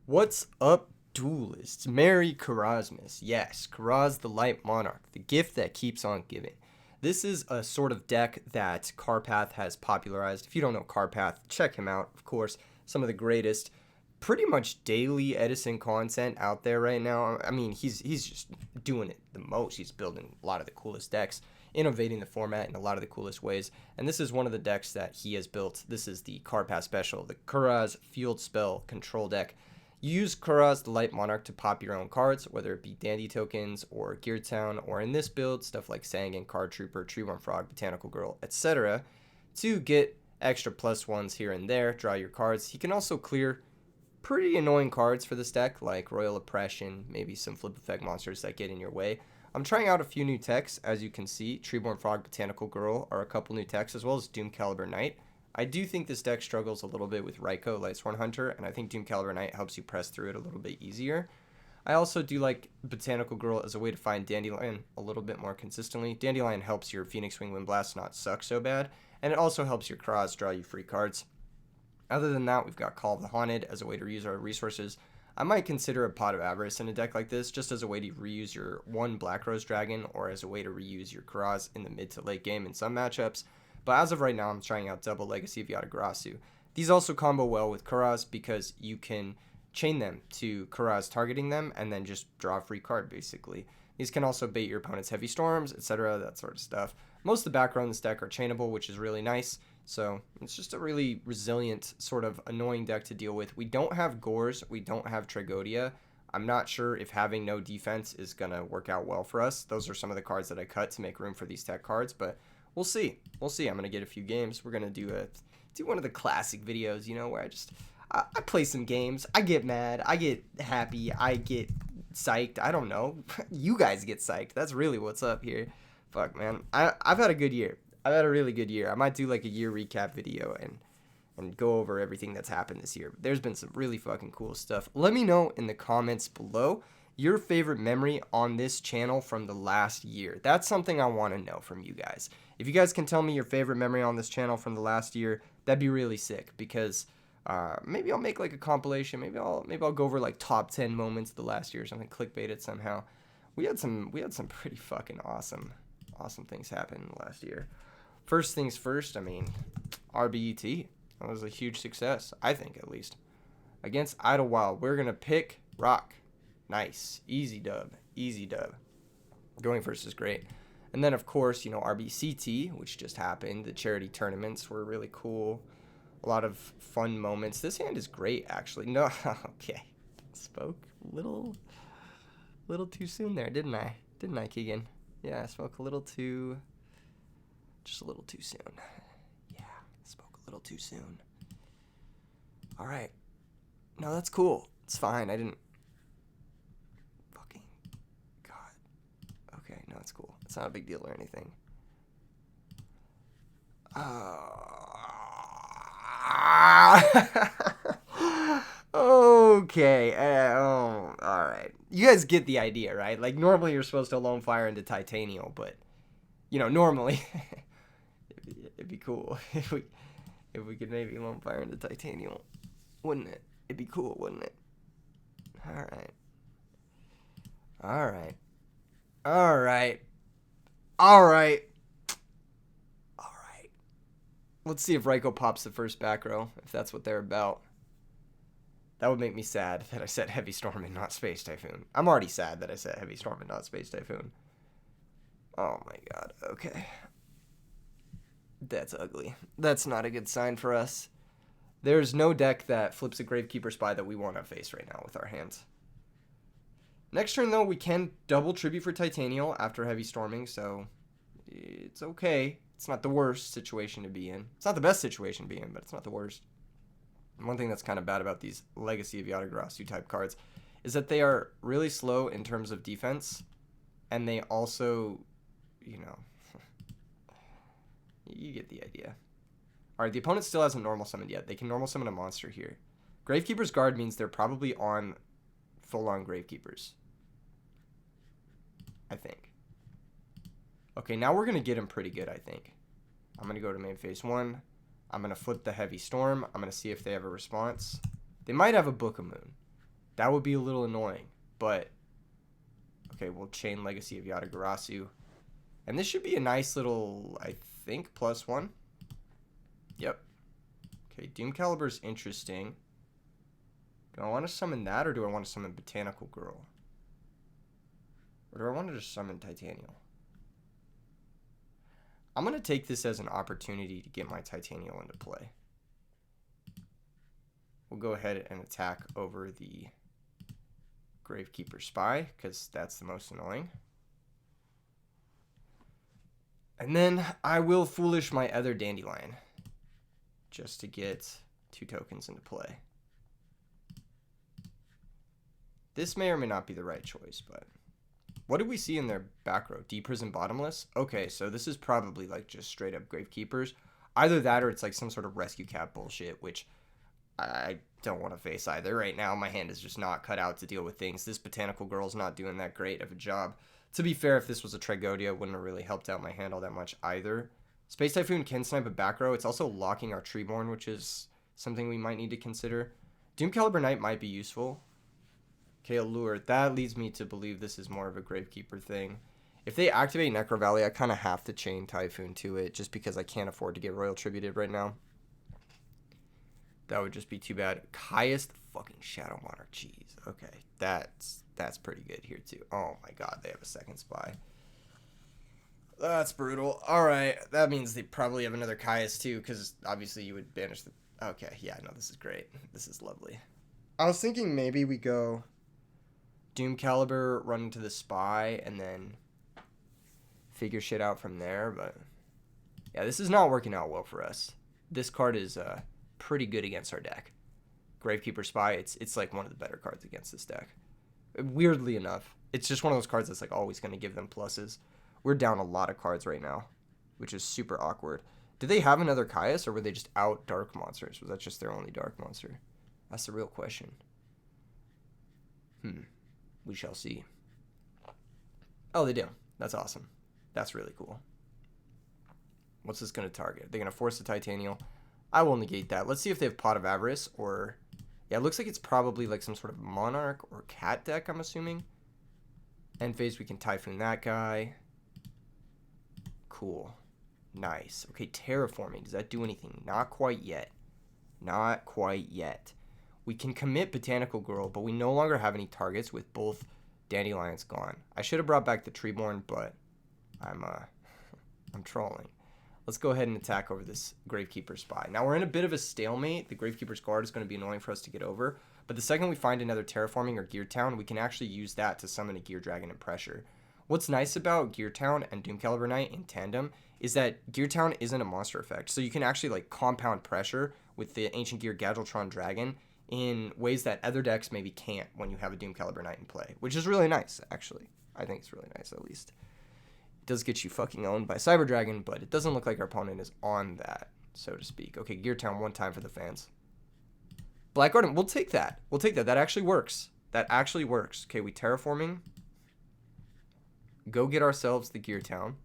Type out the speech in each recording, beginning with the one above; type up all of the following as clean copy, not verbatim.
What's up, duelists? Merry Christmas. Yes, Karaz the Light Monarch, the gift that keeps on giving. This is a sort of deck that Carpath has popularized. If you don't know Carpath, check him out. Of course, some of the greatest, pretty much daily Edison content out there right now. I mean, he's just doing it the most. He's building a lot of the coolest decks, innovating the format in a lot of the coolest ways. And this is one of the decks that he has built. This is the Carpath Special, the Karaz Field Spell Control deck. You use Kuraz the Light Monarch to pop your own cards, whether it be Dandy tokens or Gear Town, or in this build, stuff like Sangan, Card Trooper, Treeborn Frog, Botanical Girl, etc., to get extra plus ones here and there, draw your cards. He can also clear pretty annoying cards for this deck, like Royal Oppression, maybe some flip effect monsters that get in your way. I'm trying out a few new techs, as you can see. Treeborn Frog, Botanical Girl are a couple new techs, as well as Doom Caliber Knight. I do think this deck struggles a little bit with Raikou, Lightsworn Hunter, and I think Doom Caliber Knight helps you press through it a little bit easier. I also do like Botanical Girl as a way to find Dandelion a little bit more consistently. Dandelion helps your Phoenix Wing Windblast not suck so bad, and it also helps your Kraz draw you free cards. Other than that, we've got Call of the Haunted as a way to reuse our resources. I might consider a Pot of Avarice in a deck like this, just as a way to reuse your one Black Rose Dragon, or as a way to reuse your Kraz in the mid to late game in some matchups. But as of right now, I'm trying out double Legacy of Yatagarasu. These also combo well with Kuraz because you can chain them to Kuraz targeting them and then just draw a free card, basically. These can also bait your opponent's Heavy Storms, etc., that sort of stuff. Most of the background in this deck are chainable, which is really nice. So it's just a really resilient, sort of annoying deck to deal with. We don't have Gores. We don't have Tragodia. I'm not sure if having no defense is going to work out well for us. Those are some of the cards that I cut to make room for these tech cards, but we'll see. We'll see. I'm gonna get a few games. We're gonna do one of the classic videos, where I play some games. I get mad. I get happy. I get psyched. I don't know. You guys get psyched. That's really what's up here. Fuck, man. I've had a good year. I've had a really good year. I might do like a year recap video and go over everything that's happened this year. There's been some really fucking cool stuff. Let me know in the comments below your favorite memory on this channel from the last year. That's something I want to know from you guys. If you guys can tell me your favorite memory on this channel from the last year, that'd be really sick, because maybe I'll make like a compilation. Maybe I'll go over like top 10 moments of the last year or something, clickbait it somehow. We had some pretty fucking awesome things happen last year. First things first, I mean, RBET. That was a huge success, I think, at least. Against Idlewild, we're gonna pick Rock. Nice. Easy dub. Easy dub. Going first is great. And then, of course, RBCT, which just happened. The charity tournaments were really cool. A lot of fun moments. This hand is great, actually. No, okay. Spoke a little too soon there, didn't I? Didn't I, Keegan? Yeah, I spoke just a little too soon. Yeah, spoke a little too soon. All right. No, that's cool. It's fine. I didn't. Okay, no, it's cool. It's not a big deal or anything. Okay. All right. You guys get the idea, right? Like, normally you're supposed to lone fire into Titanial, but, normally it'd be cool if we could maybe lone fire into Titanial. Wouldn't it? It'd be cool, wouldn't it? All right. All right. All right. All right. All right. Let's see if Raikou pops the first back row, if that's what they're about. That would make me sad that I said Heavy Storm and not Space Typhoon. I'm already sad that I said Heavy Storm and not Space Typhoon. Oh my god. Okay. That's ugly. That's not a good sign for us. There's no deck that flips a Gravekeeper Spy that we want to face right now with our hands. Next turn, though, we can double Tribute for Titanial after Heavy Storming, so it's okay. It's not the worst situation to be in. It's not the best situation to be in, but it's not the worst. And one thing that's kind of bad about these Legacy of Yatagarasu type cards is that they are really slow in terms of defense, and they also, you get the idea. Alright, the opponent still hasn't normal summoned yet. They can normal summon a monster here. Gravekeeper's Guard means they're probably on full-on Gravekeepers, I think. Okay, now we're going to get him pretty good, I think. I'm going to go to main phase 1. I'm going to flip the Heavy Storm. I'm going to see if they have a response. They might have a Book of Moon. That would be a little annoying, but okay, we'll chain Legacy of Yatagarasu. And this should be a nice little, I think, +1. Yep. Okay, Doom Caliber's interesting. Do I want to summon that, or do I want to summon Botanical Girl? Or do I want to just summon Titanial? I'm going to take this as an opportunity to get my Titanial into play. We'll go ahead and attack over the Gravekeeper Spy, because that's the most annoying. And then I will Foolish my other Dandelion, just to get 2 tokens into play. This may or may not be the right choice, but... What did we see in their back row? Deep Prison Bottomless? Okay, so this is probably like just straight up Gravekeepers. Either that or it's like some sort of Rescue Cat bullshit, which I don't want to face either. Right now, my hand is just not cut out to deal with things. This Botanical Girl's not doing that great of a job. To be fair, if this was a Trigodia, it wouldn't have really helped out my hand all that much either. Space Typhoon can snipe a back row. It's also locking our Treeborn, which is something we might need to consider. Doom Caliber Knight might be useful. Okay, Allure. That leads me to believe this is more of a Gravekeeper thing. If they activate Necro Valley, I kind of have to chain Typhoon to it just because I can't afford to get Royal Tributed right now. That would just be too bad. Caius, the fucking Shadow Monarch. Jeez. Okay, that's pretty good here too. Oh my god, they have a second spy. That's brutal. Alright, that means they probably have another Caius too, because obviously you would banish the... Okay, yeah, no, this is great. This is lovely. I was thinking maybe we go... Doom Caliber, run into the spy, and then figure shit out from there, but yeah, this is not working out well for us. This card is pretty good against our deck. Gravekeeper Spy, it's like one of the better cards against this deck. Weirdly enough, it's just one of those cards that's like always going to give them pluses. We're down a lot of cards right now, which is super awkward. Did they have another Caius, or were they just out dark monsters? Was that just their only dark monster? That's the real question. We shall see. Oh, they do. That's awesome. That's really cool. What's this going to target? They're going to force the Titanial. I will negate that. Let's see if they have Pot of Avarice or... Yeah, it looks like it's probably like some sort of Monarch or Cat deck, I'm assuming. End phase, we can Typhoon that guy. Cool. Nice. Okay, Terraforming. Does that do anything? Not quite yet. Not quite yet. We can commit Botanical Girl, but we no longer have any targets with both Dandelions gone. I should have brought back the Treeborn, but I'm trolling. Let's go ahead and attack over this Gravekeeper Spy. Now, we're in a bit of a stalemate. The Gravekeeper's Guard is going to be annoying for us to get over, but the second we find another Terraforming or Gear Town, we can actually use that to summon a Gear Dragon and Pressure. What's nice about Gear Town and Doom Caliber Knight in tandem is that Gear Town isn't a monster effect, so you can actually like compound pressure with the Ancient Gear Gadgetron Dragon in ways that other decks maybe can't when you have a Doom Caliber Knight in play, which is really nice, actually. I think it's really nice, at least. It does get you fucking owned by Cyber Dragon, but it doesn't look like our opponent is on that, so to speak. Okay, Gear Town one time for the fans. Black Garden, we'll take that. We'll take that. That actually works. That actually works. Okay, we Terraforming. Go get ourselves the Gear Town.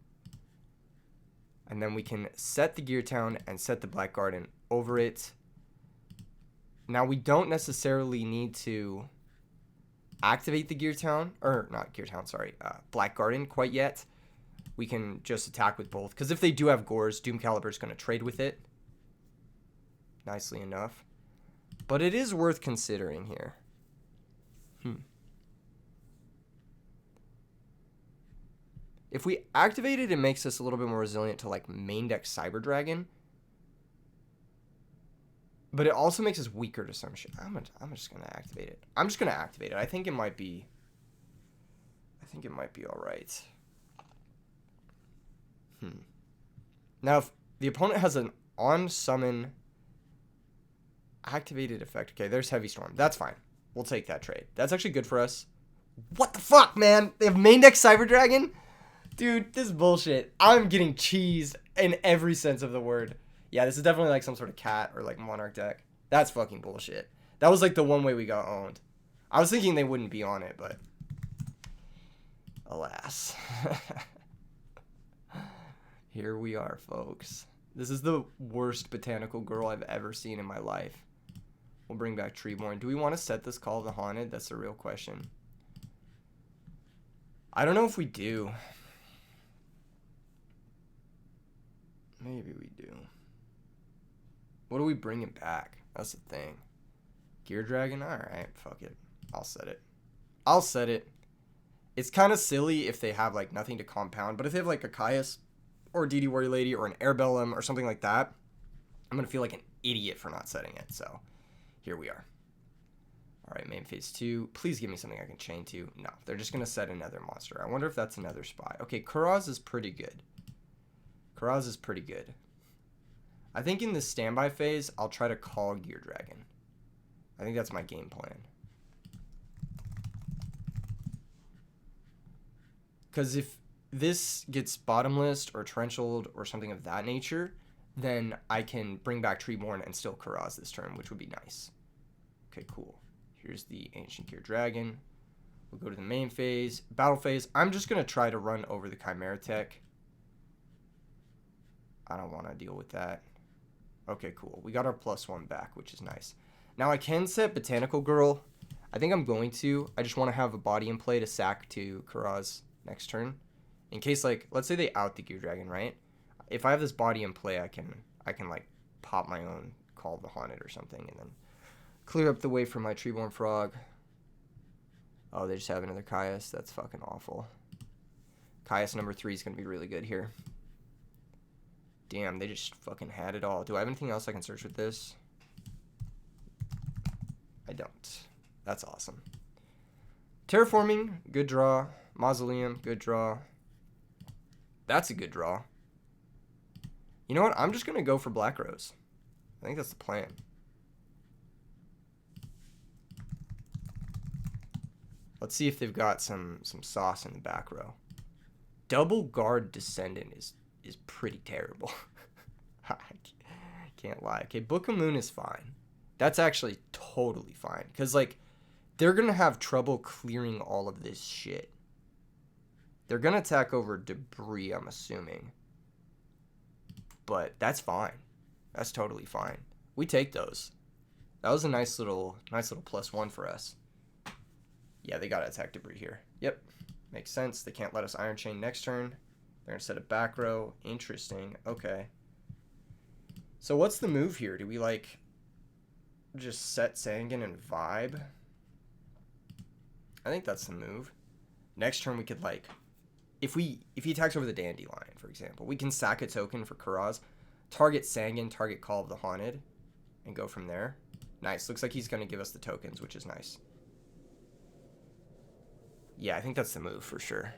And then we can set the Gear Town and set the Black Garden over it. Now, we don't necessarily need to activate the Gear Town, or not Gear Town, sorry, Black Garden quite yet. We can just attack with both, because if they do have Gores, Doom Caliber is going to trade with it. Nicely enough. But it is worth considering here. If we activate it, it makes us a little bit more resilient to like main deck Cyber Dragon. But it also makes us weaker to some shit. I'm just going to activate it. I'm just going to activate it. I think it might be all right. Now, if the opponent has an on-summon activated effect. Okay, there's Heavy Storm. That's fine. We'll take that trade. That's actually good for us. What the fuck, man? They have main deck Cyber Dragon? Dude, this is bullshit. I'm getting cheesed in every sense of the word. Yeah, this is definitely like some sort of cat or like Monarch deck. That's fucking bullshit. That was like the one way we got owned. I was thinking they wouldn't be on it, but alas. Here we are, folks. This is the worst Botanical Girl I've ever seen in my life. We'll bring back Treeborn. Do we want to set this Call of the Haunted? That's the real question. I don't know if we do. Maybe we do. What are we bringing back? That's the thing. Gear Dragon? Alright, fuck it. I'll set it. I'll set it. It's kind of silly if they have, like, nothing to compound. But if they have, like, a Caius or a DD Warrior Lady or an Airbellum or something like that, I'm going to feel like an idiot for not setting it. So, here we are. Alright, main phase 2. Please give me something I can chain to. No, they're just going to set another monster. I wonder if that's another spy. Okay, Kuraz is pretty good. Kuraz is pretty good. I think in this standby phase, I'll try to call Gear Dragon. I think that's my game plan. Because if this gets bottomless or trenchled or something of that nature, then I can bring back Treeborn and still Kuraz this turn, which would be nice. Okay, cool. Here's the Ancient Gear Dragon. We'll go to the main phase. Battle phase. I'm just going to try to run over the Chimera Tech. I don't want to deal with that. Okay, cool. We got our +1 back, which is nice. Now I can set Botanical Girl. I think I'm going to. I just want to have a body in play to sack to Kuraz next turn. In case, like, let's say they out the Gear Dragon, right? If I have this body in play, I can like pop my own Call of the Haunted or something and then clear up the way for my Treeborn Frog. Oh, they just have another Caius. That's fucking awful. Caius number 3 is going to be really good here. Damn, they just fucking had it all. Do I have anything else I can search with this? I don't. That's awesome. Terraforming, good draw. Mausoleum, good draw. That's a good draw. You know what? I'm just going to go for Black Rose. I think that's the plan. Let's see if they've got some sauce in the back row. Double Guard Descendant is pretty terrible. I can't lie. Okay, Book of Moon is fine. That's actually totally fine. Because, like, they're going to have trouble clearing all of this shit. They're going to attack over debris, I'm assuming. But that's fine. That's totally fine. We take those. That was a nice little +1 for us. Yeah, they got to attack debris here. Yep. Makes sense. They can't let us Iron Chain next turn. They're going to set a back row. Interesting. Okay. So what's the move here? Do we, like, just set Sangan and vibe? I think that's the move. Next turn we could, like, if he attacks over the Dandelion, for example, we can sack a token for Kuraz, target Sangan, target Call of the Haunted, and go from there. Nice. Looks like he's going to give us the tokens, which is nice. Yeah, I think that's the move for sure.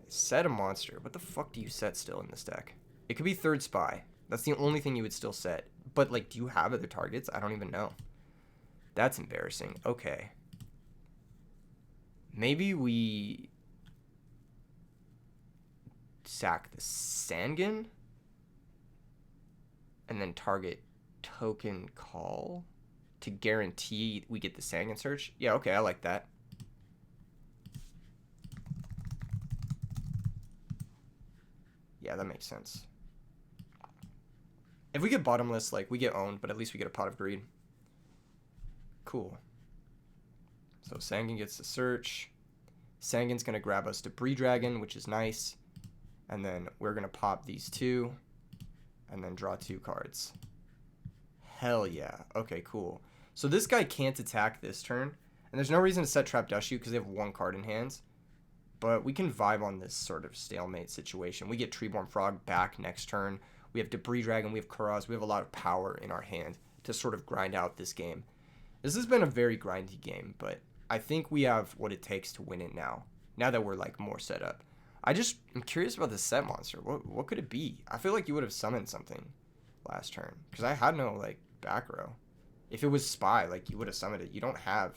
Set a monster. What the fuck do you set still in this deck? It could be third spy. That's the only thing you would still set. But, like, do you have other targets? I don't even know. That's embarrassing. Okay. Maybe we sack the Sangan and then target token call to guarantee we get the Sangan search. Yeah, okay, I like that. Yeah, that makes sense. If we get bottomless, like, we get owned, but at least we get a Pot of Greed. Cool. So Sangan gets the search. Sangan's going to grab us Debris Dragon, which is nice. And then we're going to pop these two. And then draw 2 cards. Hell yeah. Okay, cool. So this guy can't attack this turn. And there's no reason to set Trap Dushu because they have 1 card in hands. But we can vibe on this sort of stalemate situation. We get Treeborn Frog back next turn. We have Debris Dragon. We have Kuraz. We have a lot of power in our hand to sort of grind out this game. This has been a very grindy game, but I think we have what it takes to win it now. Now that we're, like, more set up. I'm curious about this set monster. What could it be? I feel like you would have summoned something last turn. Because I had no, like, back row. If it was Spy, like, you would have summoned it. You don't have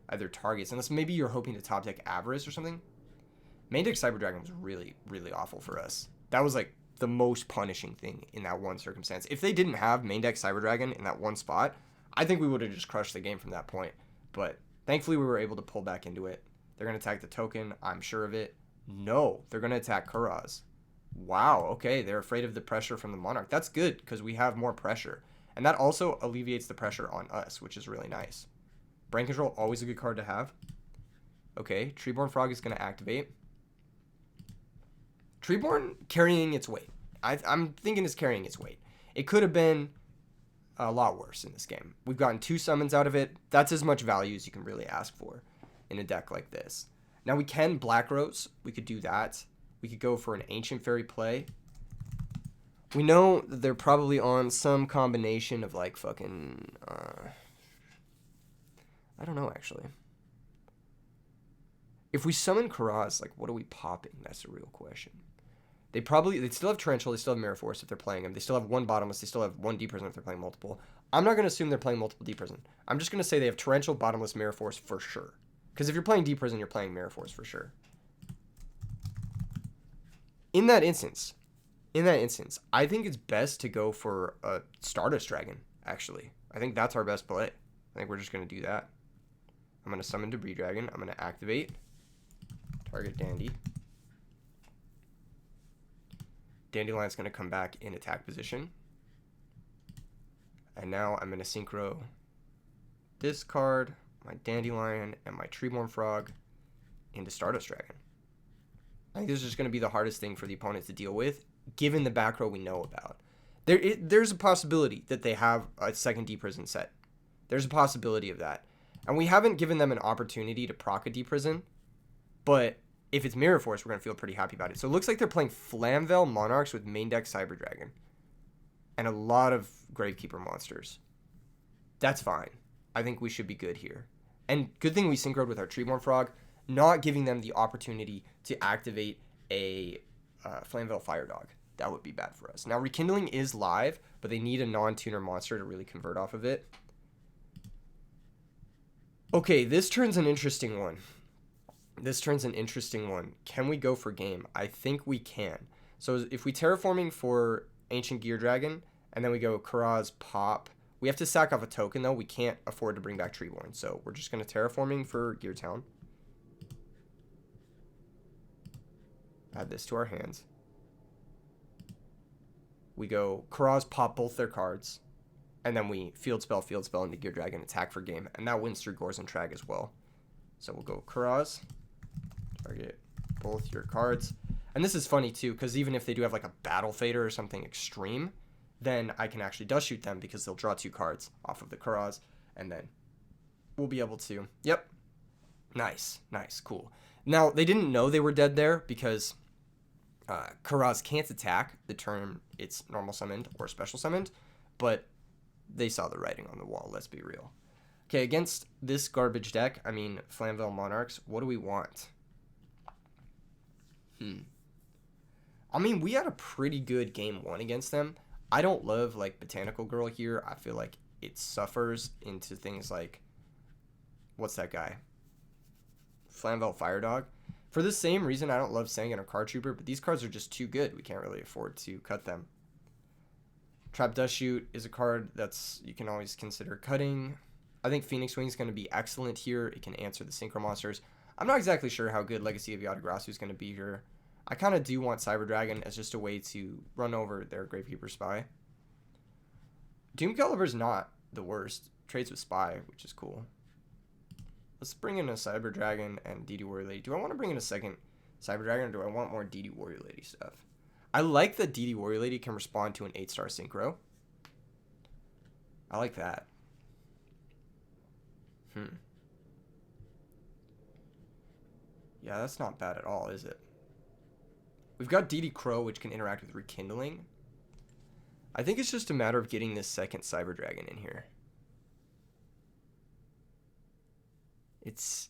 other targets. Unless maybe you're hoping to top deck Avarice or something. Main deck Cyber Dragon was really, really awful for us. That was, like, the most punishing thing in that one circumstance. If they didn't have main deck Cyber Dragon in that one spot, I think we would have just crushed the game from that point. But thankfully we were able to pull back into it. They're going to attack the token. I'm sure of it. No, they're going to attack Kuraz. Wow, okay. They're afraid of the pressure from the Monarch. That's good because we have more pressure. And that also alleviates the pressure on us, which is really nice. Brain Control, always a good card to have. Okay, Treeborn Frog is going to activate. Treeborn carrying its weight. I'm thinking it's carrying its weight. It could have been a lot worse in this game. We've gotten 2 summons out of it. That's as much value as you can really ask for in a deck like this. Now we can Black Rose. We could do that. We could go for an Ancient Fairy play. We know that they're probably on some combination of like fucking... I don't know, actually. If we summon Karaz, like, what are we popping? That's the real question. They still have Torrential, they still have Mirror Force if they're playing them. They still have 1 Bottomless, they still have 1 Deep Prison if they're playing multiple. I'm not going to assume they're playing multiple Deep Prison. I'm just going to say they have Torrential, Bottomless, Mirror Force for sure. Because if you're playing Deep Prison, you're playing Mirror Force for sure. In that instance, I think it's best to go for a Stardust Dragon, actually. I think that's our best play. I think we're just going to do that. I'm going to summon Debris Dragon. I'm going to activate. Target Dandy. Dandelion's going to come back in attack position. And now I'm going to synchro this card, my Dandelion, and my Treeborn Frog into Stardust Dragon. I think this is just going to be the hardest thing for the opponent to deal with, given the back row we know about. There's a possibility that they have a second Deep Prison set. There's a possibility of that. And we haven't given them an opportunity to proc a Deep Prison, but if it's Mirror Force, we're going to feel pretty happy about it. So it looks like they're playing Flamvell Monarchs with main deck Cyber Dragon and a lot of Gravekeeper monsters. That's fine. I think we should be good here. And good thing we synchroed with our Treeborn Frog, not giving them the opportunity to activate a Flamvell Fire Dog. That would be bad for us. Now, Rekindling is live, but they need a non-tuner monster to really convert off of it. Okay, this turns an interesting one. Can we go for game? I think we can. So if we Terraforming for Ancient Gear Dragon, and then we go Karaz Pop, we have to sack off a token, though. We can't afford to bring back Treeborn, so we're just going to Terraforming for Gear Town. Add this to our hands. We go Karaz Pop both their cards, and then we Field Spell into Gear Dragon, attack for game, and that wins through Gores and Trag as well. So we'll go Karaz. Target both your cards. And this is funny too, because even if they do have like a Battle Fader or something extreme, then I can actually Dust Shoot them because they'll draw 2 cards off of the Karaz, and then we'll be able to... Yep. Nice, cool. Now, they didn't know they were dead there because Karaz can't attack the turn it's normal summoned or special summoned, but they saw the writing on the wall, let's be real. Okay, against this garbage deck, I mean Flamvell Monarchs, what do we want? I mean, we had a pretty good game 1 against them. I don't love, like, Botanical Girl here. I feel like it suffers into things like... What's that guy? Flamvell Fire Dog. For the same reason, I don't love Sangan or Card Trooper, but these cards are just too good. We can't really afford to cut them. Trap Dust Shoot is a card that's you can always consider cutting. I think Phoenix Wing is going to be excellent here. It can answer the Synchro Monsters. I'm not exactly sure how good Legacy of Yatagarasu is going to be here. I kind of do want Cyber Dragon as just a way to run over their Gravekeeper Spy. Doom Caliber's not the worst. Trades with Spy, which is cool. Let's bring in a Cyber Dragon and DD Warrior Lady. Do I want to bring in a second Cyber Dragon, or do I want more DD Warrior Lady stuff? I like that DD Warrior Lady can respond to an 8-star Synchro. I like that. Yeah, that's not bad at all, is it? We've got DD Crow, which can interact with Rekindling. I think it's just a matter of getting this second Cyber Dragon in here.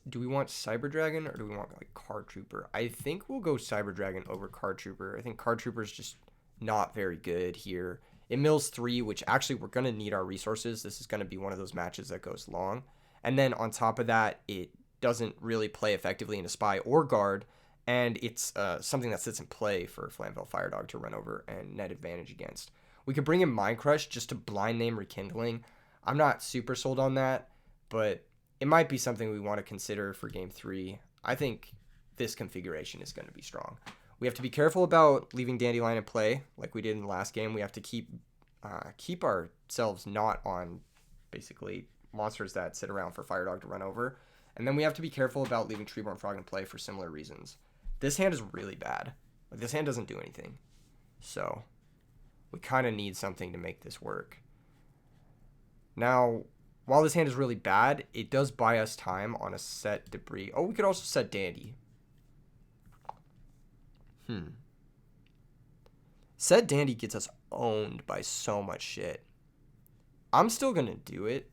Do we want Cyber Dragon or do we want like Card Trooper? I think we'll go Cyber Dragon over Card Trooper. I think Card Trooper is just not very good here. It mills 3, which actually we're going to need our resources. This is going to be one of those matches that goes long. And then on top of that, it doesn't really play effectively into Spy or Guard. And it's something that sits in play for Flamvell Fire Dog to run over and net advantage against. We could bring in Mind Crush just to blind name Rekindling. I'm not super sold on that, but it might be something we want to consider for Game 3. I think this configuration is going to be strong. We have to be careful about leaving Dandelion in play like we did in the last game. We have to keep keep ourselves not on basically monsters that sit around for Fire Dog to run over. And then we have to be careful about leaving Treeborn Frog in play for similar reasons. This hand is really bad. Like, this hand doesn't do anything. So we kind of need something to make this work. Now, while this hand is really bad, it does buy us time on a set Debris. Oh, we could also set Dandy. Set Dandy gets us owned by so much shit. I'm still going to do it.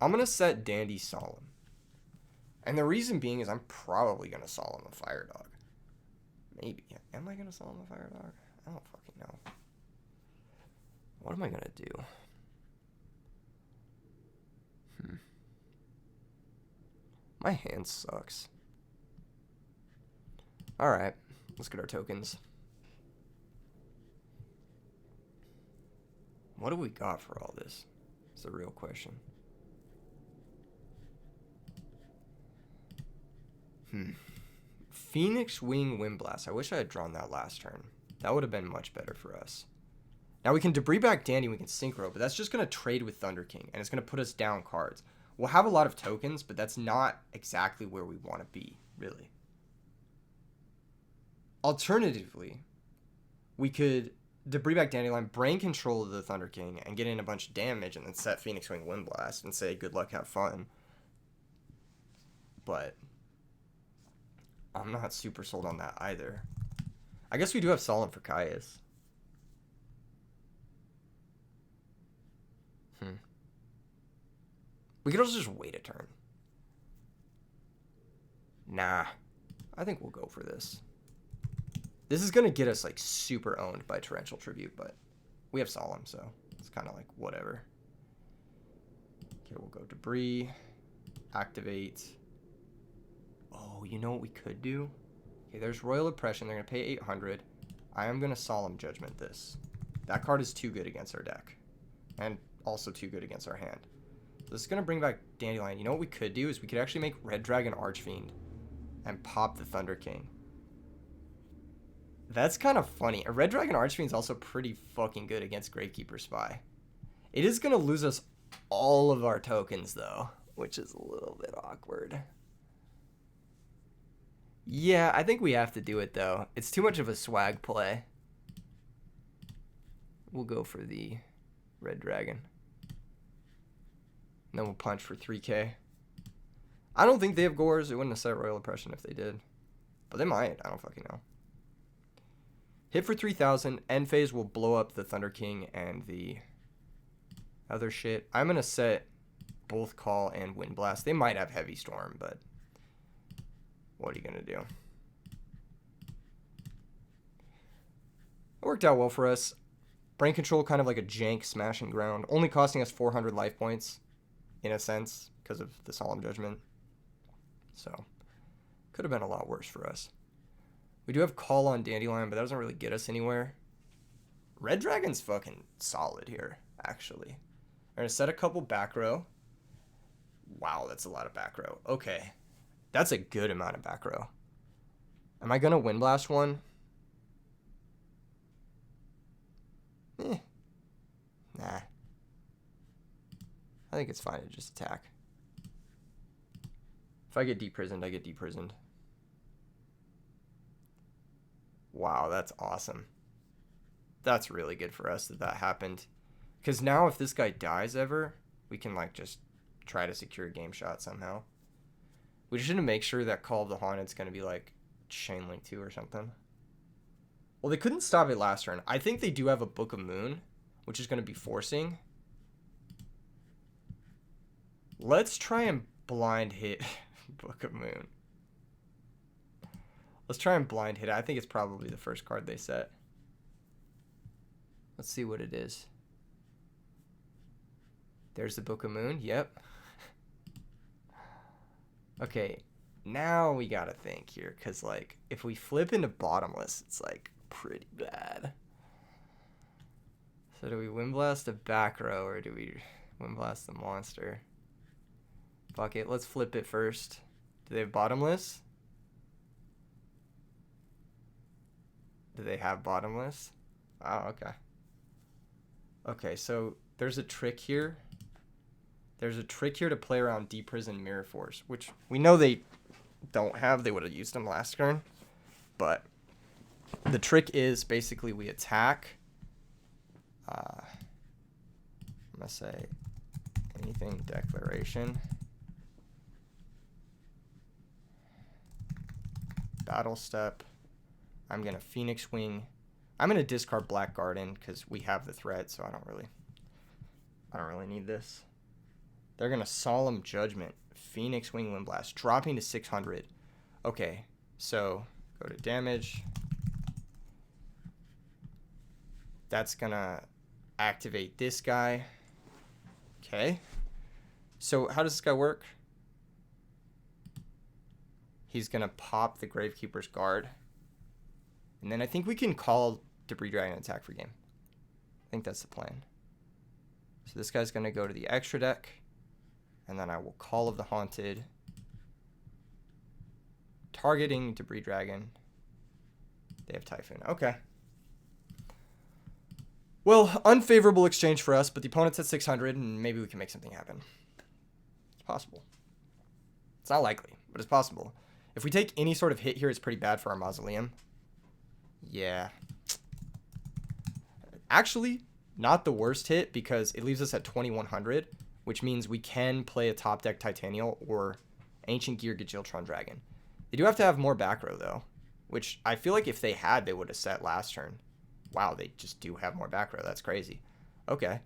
I'm going to set Dandy Solemn. And the reason being is I'm probably going to Solemn a Fire Dog. Maybe. Am I going to Solemn a Fire Dog? I don't fucking know. What am I going to do? My hand sucks. Alright. Let's get our tokens. What do we got for all this? It's the real question. Phoenix Wing Wind Blast. I wish I had drawn that last turn. That would have been much better for us. Now we can Debris back Dandy, we can Synchro, but that's just going to trade with Thunder King, and it's going to put us down cards. We'll have a lot of tokens, but that's not exactly where we want to be, really. Alternatively, we could Debris back Dandelion, brain control the Thunder King, and get in a bunch of damage, and then set Phoenix Wing Wind Blast and say, good luck, have fun. But I'm not super sold on that either. I guess we do have Solemn for Caius. We could also just wait a turn. Nah. I think we'll go for this. This is going to get us, like, super owned by Torrential Tribute, but we have Solemn, so it's kind of like whatever. Okay, we'll go Debris. Activate. Oh, you know what we could do? Okay, there's Royal Oppression. They're going to pay 800. I am going to Solemn Judgment this. That card is too good against our deck. And also too good against our hand. So this is going to bring back Dandelion. You know what we could do is we could actually make Red Dragon Archfiend and pop the Thunder King. That's kind of funny. A Red Dragon Archfiend is also pretty fucking good against Gravekeeper Spy. It is going to lose us all of our tokens, though, which is a little bit awkward. Yeah, I think we have to do it, though. It's too much of a swag play. We'll go for the Red Dragon. And then we'll punch for 3k. I don't think they have Gores. It wouldn't have set Royal Oppression if they did. But they might. I don't fucking know. Hit for 3,000. End phase will blow up the Thunder King and the other shit. I'm going to set both Call and Wind Blast. They might have Heavy Storm, but what are you going to do? It worked out well for us. Brain Control, kind of like a jank smashing ground. Only costing us 400 life points, in a sense, because of the Solemn Judgment. So, could have been a lot worse for us. We do have Call on Dandelion, but that doesn't really get us anywhere. Red Dragon's fucking solid here, actually. We're going to set a couple back row. Wow, that's a lot of back row. Okay. That's a good amount of back row. Am I going to Wind Blast one? Nah. I think it's fine to just attack. If I get deprisoned, I get deprisoned. Wow, that's awesome. That's really good for us that that happened. Because now if this guy dies ever, we can like just try to secure a game shot somehow. We just need to make sure that Call of the Haunted's going to be like Chain Link 2 or something. Well, they couldn't stop it last turn. I think they do have a Book of Moon, which is going to be forcing. Let's try and blind hit Book of Moon. Let's try and blind hit it. I think it's probably the first card they set. Let's see what it is. There's the Book of Moon. Yep. Okay, now we gotta think here, because, like, if we flip into Bottomless, it's, like, pretty bad. So do we Wind Blast a back row, or do we Wind Blast the monster? Fuck it, let's flip it first. Do they have Bottomless? Do they have Bottomless? Oh, okay. Okay, so there's a trick here. There's a trick here to play around Deep Prison Mirror Force, which we know they don't have. They would have used them last turn. But the trick is basically we attack. I'm going to say anything declaration. Battle step. I'm going to Phoenix Wing. I'm going to discard Black Garden because we have the threat, so I don't really need this. They're going to Solemn Judgment. Phoenix Wing Wind Blast. Dropping to 600. Okay, so go to damage. That's going to activate this guy. Okay. So how does this guy work? He's going to pop the Gravekeeper's Guard. And then I think we can call Debris Dragon attack for game. I think that's the plan. So this guy's going to go to the extra deck. And then I will Call of the Haunted. Targeting Debris Dragon. They have Typhoon. Okay. Well, unfavorable exchange for us, but the opponent's at 600, and maybe we can make something happen. It's possible. It's not likely, but it's possible. If we take any sort of hit here, it's pretty bad for our Mausoleum. Yeah. Actually, not the worst hit, because it leaves us at 2100, which means we can play a top deck Titanial or Ancient Gear Gajiltron Dragon. They do have to have more back row, though, which I feel like if they had, they would have set last turn. Wow, they just do have more back row. That's crazy. Okay.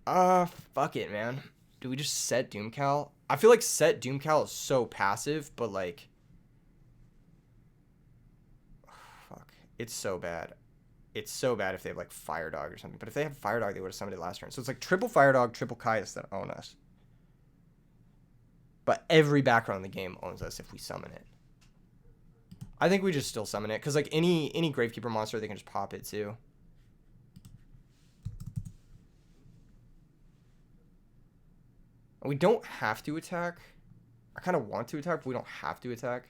Fuck it, man. Do we just set Doomcal? I feel like set Doomcal is so passive, but like... Fuck. It's so bad. It's so bad if they have like Fire Dog or something. But if they have Fire Dog, they would have summoned it last turn. So it's like triple Fire Dog, triple Caius that own us. But every back row in the game owns us if we summon it. I think we just still summon it, because like any Gravekeeper monster, they can just pop it too. We don't have to attack. I kind of want to attack, but we don't have to attack.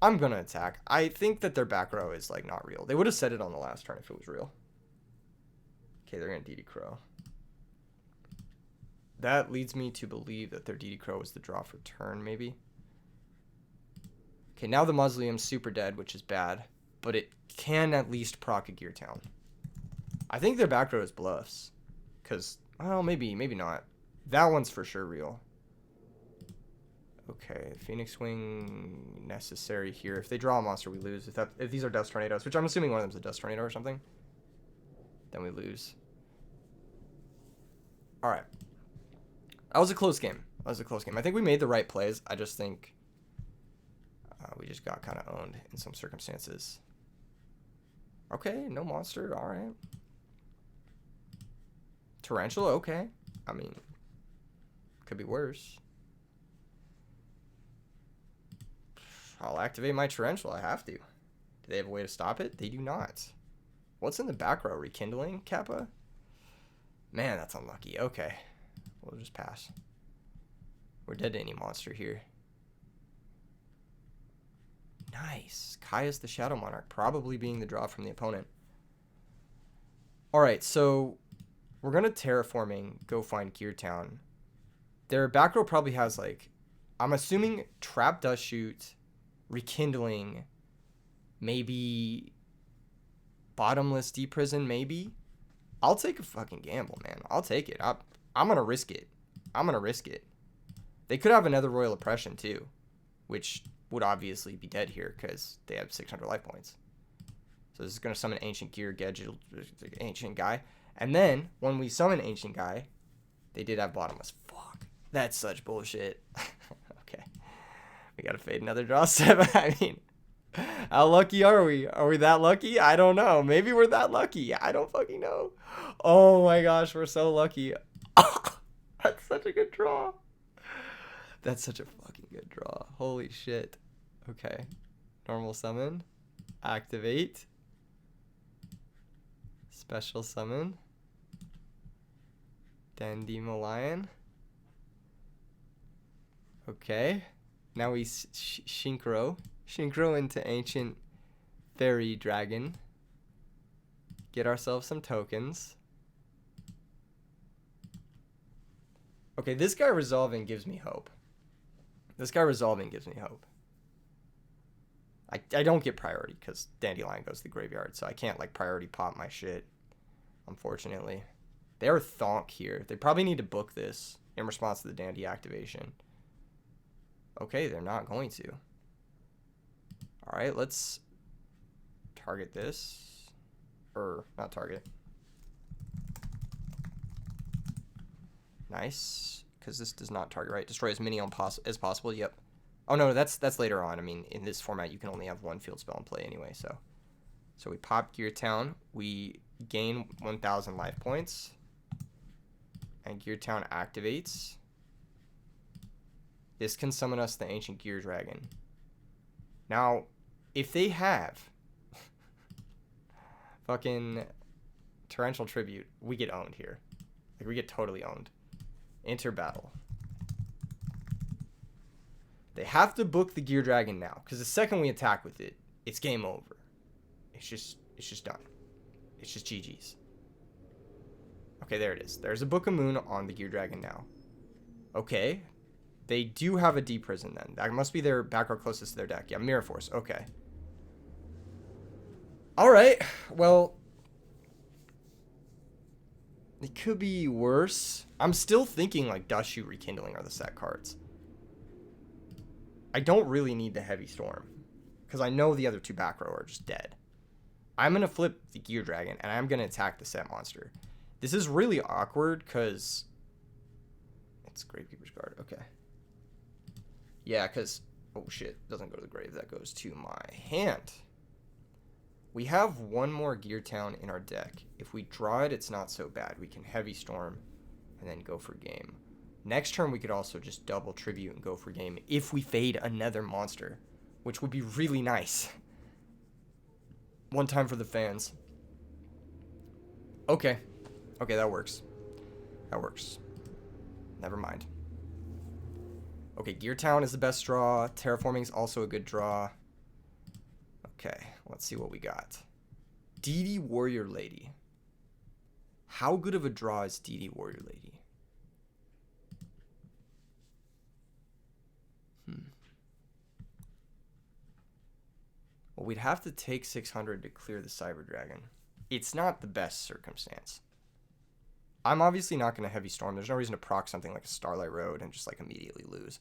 I'm going to attack. I think that their back row is like not real. They would have said it on the last turn if it was real. Okay, they're going to DD Crow. That leads me to believe that their DD Crow is the draw for turn, maybe. Okay, now the Mausoleum's super dead, which is bad, but it can at least proc a Gear Town. I think their back row is bluffs, because, well, maybe not. That one's for sure real. Okay, Phoenix Wing necessary here. If they draw a monster, we lose. If these are Dust Tornadoes, which I'm assuming one of them's a Dust Tornado or something, then we lose. All right. That was a close game. I think we made the right plays. I just think we just got kind of owned in some circumstances. Okay, no monster. All right. Tarantula, okay. I mean, could be worse. I'll activate my Tarantula. I have to. Do they have a way to stop it? They do not. What's in the back row? Rekindling, Kappa? Man, that's unlucky. Okay. We'll just pass. We're dead to any monster here. Nice. Caius the Shadow Monarch, probably being the draw from the opponent. Alright, so we're going to Terraforming, go find Gear Town. Their back row probably has, like, I'm assuming Trap Dust Shoot, Rekindling, maybe Bottomless Deep Prison, maybe. I'll take a fucking gamble, man. I'll take it. I'm going to risk it. They could have another Royal Oppression, too, which would obviously be dead here because they have 600 life points. So this is going to summon Ancient Gear, Ancient Guy. And then, when we summon Ancient Guy, they did have Bottomless. Fuck. That's such bullshit. Okay. We got to fade another draw step. I mean, how lucky are we? Are we that lucky? I don't know. Maybe we're that lucky. I don't fucking know. Oh my gosh, we're so lucky. That's such a good draw. That's such a fucking good draw. Holy shit. Okay. Normal summon. Activate. Special summon. Dandimo Lion. Okay. Now we Shinkro into Ancient Fairy Dragon. Get ourselves some tokens. Okay, this guy resolving gives me hope. This guy resolving gives me hope. I don't get priority because Dandelion goes to the graveyard, so I can't like priority pop my shit, unfortunately. They're Thonk here. They probably need to book this in response to the Dandy activation. Okay, they're not going to. Alright, let's target this. Or, not target. Nice. Because this does not target, right? Destroy as many as possible. Yep. Oh, no, that's later on. I mean, in this format, you can only have one field spell in play anyway, so. So we pop Gear Town. We gain 1,000 life points. And Gear Town activates. This can summon us the Ancient Gear Dragon. Now, if they have fucking Torrential Tribute, we get owned here. Like, we get totally owned. Enter battle. They have to book the Gear Dragon now, because the second we attack with it, it's game over. It's just done. It's just GG's. Okay, there it is. There's a Book of Moon on the Gear Dragon now. Okay. They do have a D-Prison then. That must be their back row closest to their deck. Yeah, Mirror Force. Okay. Alright. Well, it could be worse. I'm still thinking like Dust Shoot, Rekindling are the set cards. I don't really need the Heavy Storm, because I know the other two back row are just dead. I'm going to flip the Gear Dragon, and I'm going to attack the set monster. This is really awkward, because it's Gravekeeper's Guard. Okay. Yeah, because, oh shit, doesn't go to the grave. That goes to my hand. We have one more Gear Town in our deck. If we draw it, it's not so bad. We can Heavy Storm and then go for game. Next turn, we could also just double Tribute and go for game if we fade another monster, which would be really nice. One time for the fans. Okay. Okay, that works. That works. Never mind. Okay, Gear Town is the best draw. Terraforming is also a good draw. Okay, let's see what we got. DD Warrior Lady. How good of a draw is DD Warrior Lady? Well, we'd have to take 600 to clear the Cyber Dragon. It's not the best circumstance. I'm obviously not going to Heavy Storm. There's no reason to proc something like a Starlight Road and just like immediately lose.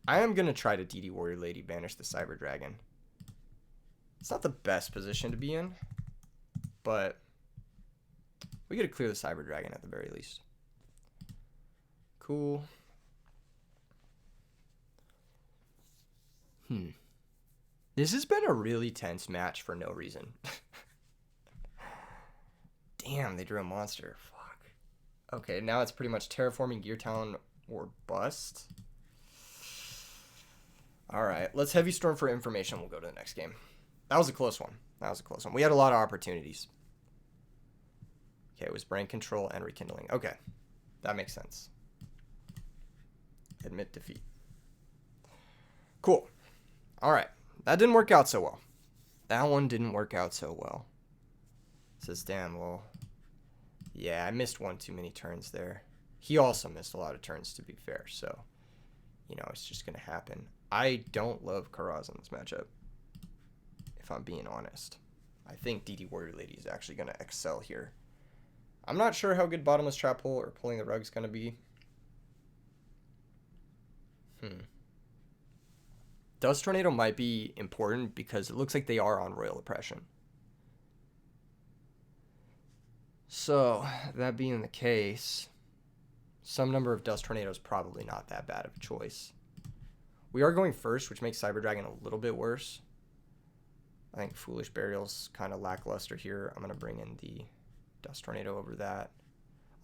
I am going to try to DD Warrior Lady banish the Cyber Dragon. It's not the best position to be in, but we got to clear the Cyber Dragon at the very least. Cool. This has been a really tense match for no reason. Damn, they drew a monster. Fuck. Okay, now it's pretty much Terraforming Gear Town or bust. Alright, let's Heavy Storm for information. We'll go to the next game. That was a close one. That was a close one. We had a lot of opportunities. Okay, it was Brain Control and Rekindling. Okay, that makes sense. Admit defeat. Cool. Alright, that didn't work out so well. That one didn't work out so well. Says, damn, well, yeah, I missed one too many turns there. He also missed a lot of turns, to be fair, so, you know, it's just going to happen. I don't love Karaz in this matchup, if I'm being honest. I think DD Warrior Lady is actually going to excel here. I'm not sure how good Bottomless Trap Hole or Pulling the Rug is going to be. Dust Tornado might be important because it looks like they are on Royal Oppression. So, that being the case, some number of Dust Tornadoes probably not that bad of a choice. We are going first, which makes Cyber Dragon a little bit worse. I think Foolish Burial's kind of lackluster here. I'm going to bring in the Dust Tornado over that.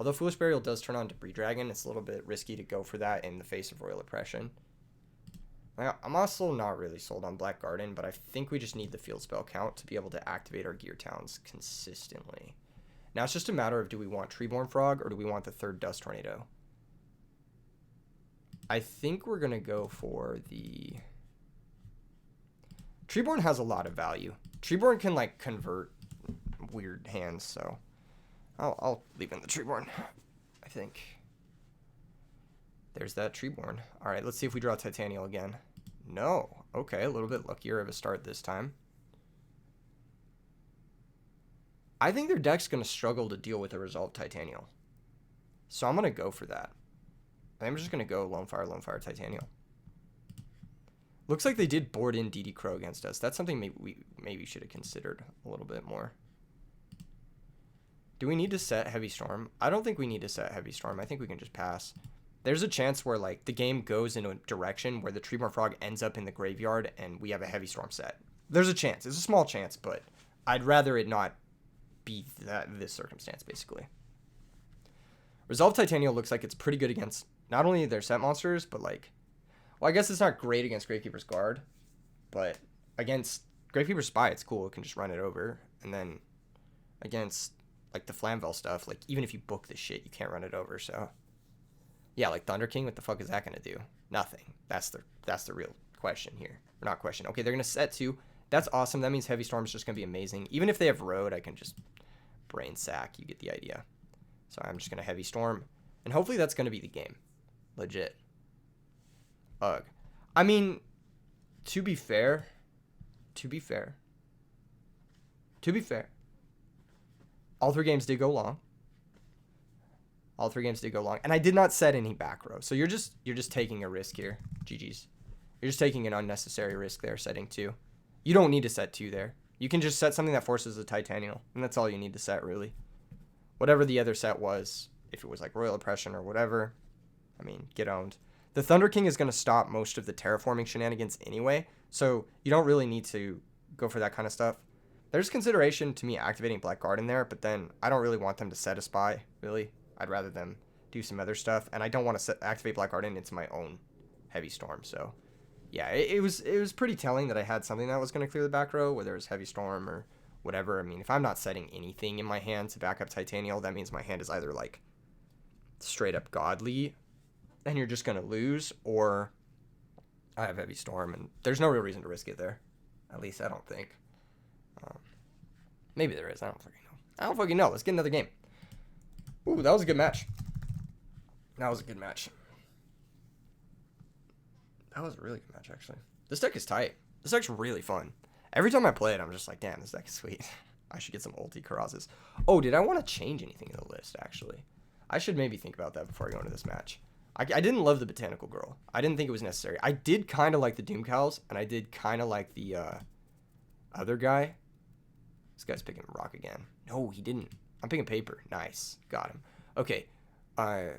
Although Foolish Burial does turn on Debris Dragon, it's a little bit risky to go for that in the face of Royal Oppression. I'm also not really sold on Black Garden, but I think we just need the field spell count to be able to activate our Gear Towns consistently. Now it's just a matter of, do we want Treeborn Frog or do we want the third Dust Tornado? I think we're going to go for the... Treeborn has a lot of value. Treeborn can, like, convert weird hands, so I'll leave in the Treeborn, I think. There's that Treeborn. All right, let's see if we draw Titanial again. No. Okay, a little bit luckier of a start this time. I think their deck's going to struggle to deal with a Resolved Titanial. So I'm going to go for that. I'm just going to go Lone Fire, Titanial. Looks like they did board in DD Crow against us. That's something maybe should have considered a little bit more. Do we need to set Heavy Storm? I don't think we need to set Heavy Storm. I think we can just pass. There's a chance where, like, the game goes in a direction where the Treeborn Frog ends up in the graveyard and we have a Heavy Storm set. There's a chance. It's a small chance, but I'd rather it not be this circumstance, basically. Resolve Titanial looks like it's pretty good against not only their set monsters, but, like, well, I guess it's not great against Gravekeeper's Guard, but against Gravekeeper's Spy, it's cool. It can just run it over. And then against, like, the Flamvel stuff, like, even if you book this shit, you can't run it over, so... Yeah, like Thunder King, what the fuck is that going to do? Nothing. That's the real question here. Or not question. Okay, they're going to set 2. That's awesome. That means Heavy Storm is just going to be amazing. Even if they have Road, I can just brain sack. You get the idea. So I'm just going to Heavy Storm. And hopefully that's going to be the game. Legit. Ugh. I mean, to be fair, all 3 games did go long. And I did not set any back row. So you're just taking a risk here. GG's. You're just taking an unnecessary risk there, setting 2. You don't need to set 2 there. You can just set something that forces a Titanial, and that's all you need to set, really. Whatever the other set was, if it was like Royal Oppression or whatever, I mean, get owned. The Thunder King is going to stop most of the terraforming shenanigans anyway, so you don't really need to go for that kind of stuff. There's consideration to me activating Blackguard in there, but then I don't really want them to set a Spy, really. I'd rather them do some other stuff, and I don't want to activate Blackguard into my own Heavy Storm. So, yeah, it was pretty telling that I had something that was going to clear the back row, whether it was Heavy Storm or whatever. I mean, if I'm not setting anything in my hand to back up Titanial, that means my hand is either, like, straight up godly, and you're just going to lose, or I have Heavy Storm, and there's no real reason to risk it there. At least I don't think. Maybe there is. I don't fucking know. Let's get another game. Ooh, that was a good match. That was a really good match, actually. This deck is tight. This deck's really fun. Every time I play it, I'm just like, damn, this deck is sweet. I should get some ulti Karazes. Oh, did I want to change anything in the list, actually? I should maybe think about that before I go into this match. I didn't love the Botanical Girl. I didn't think it was necessary. I did kind of like the Doom Cows, and I did kind of like the other guy. This guy's picking rock again. No, he didn't. I'm picking paper. Nice. Got him. Okay. I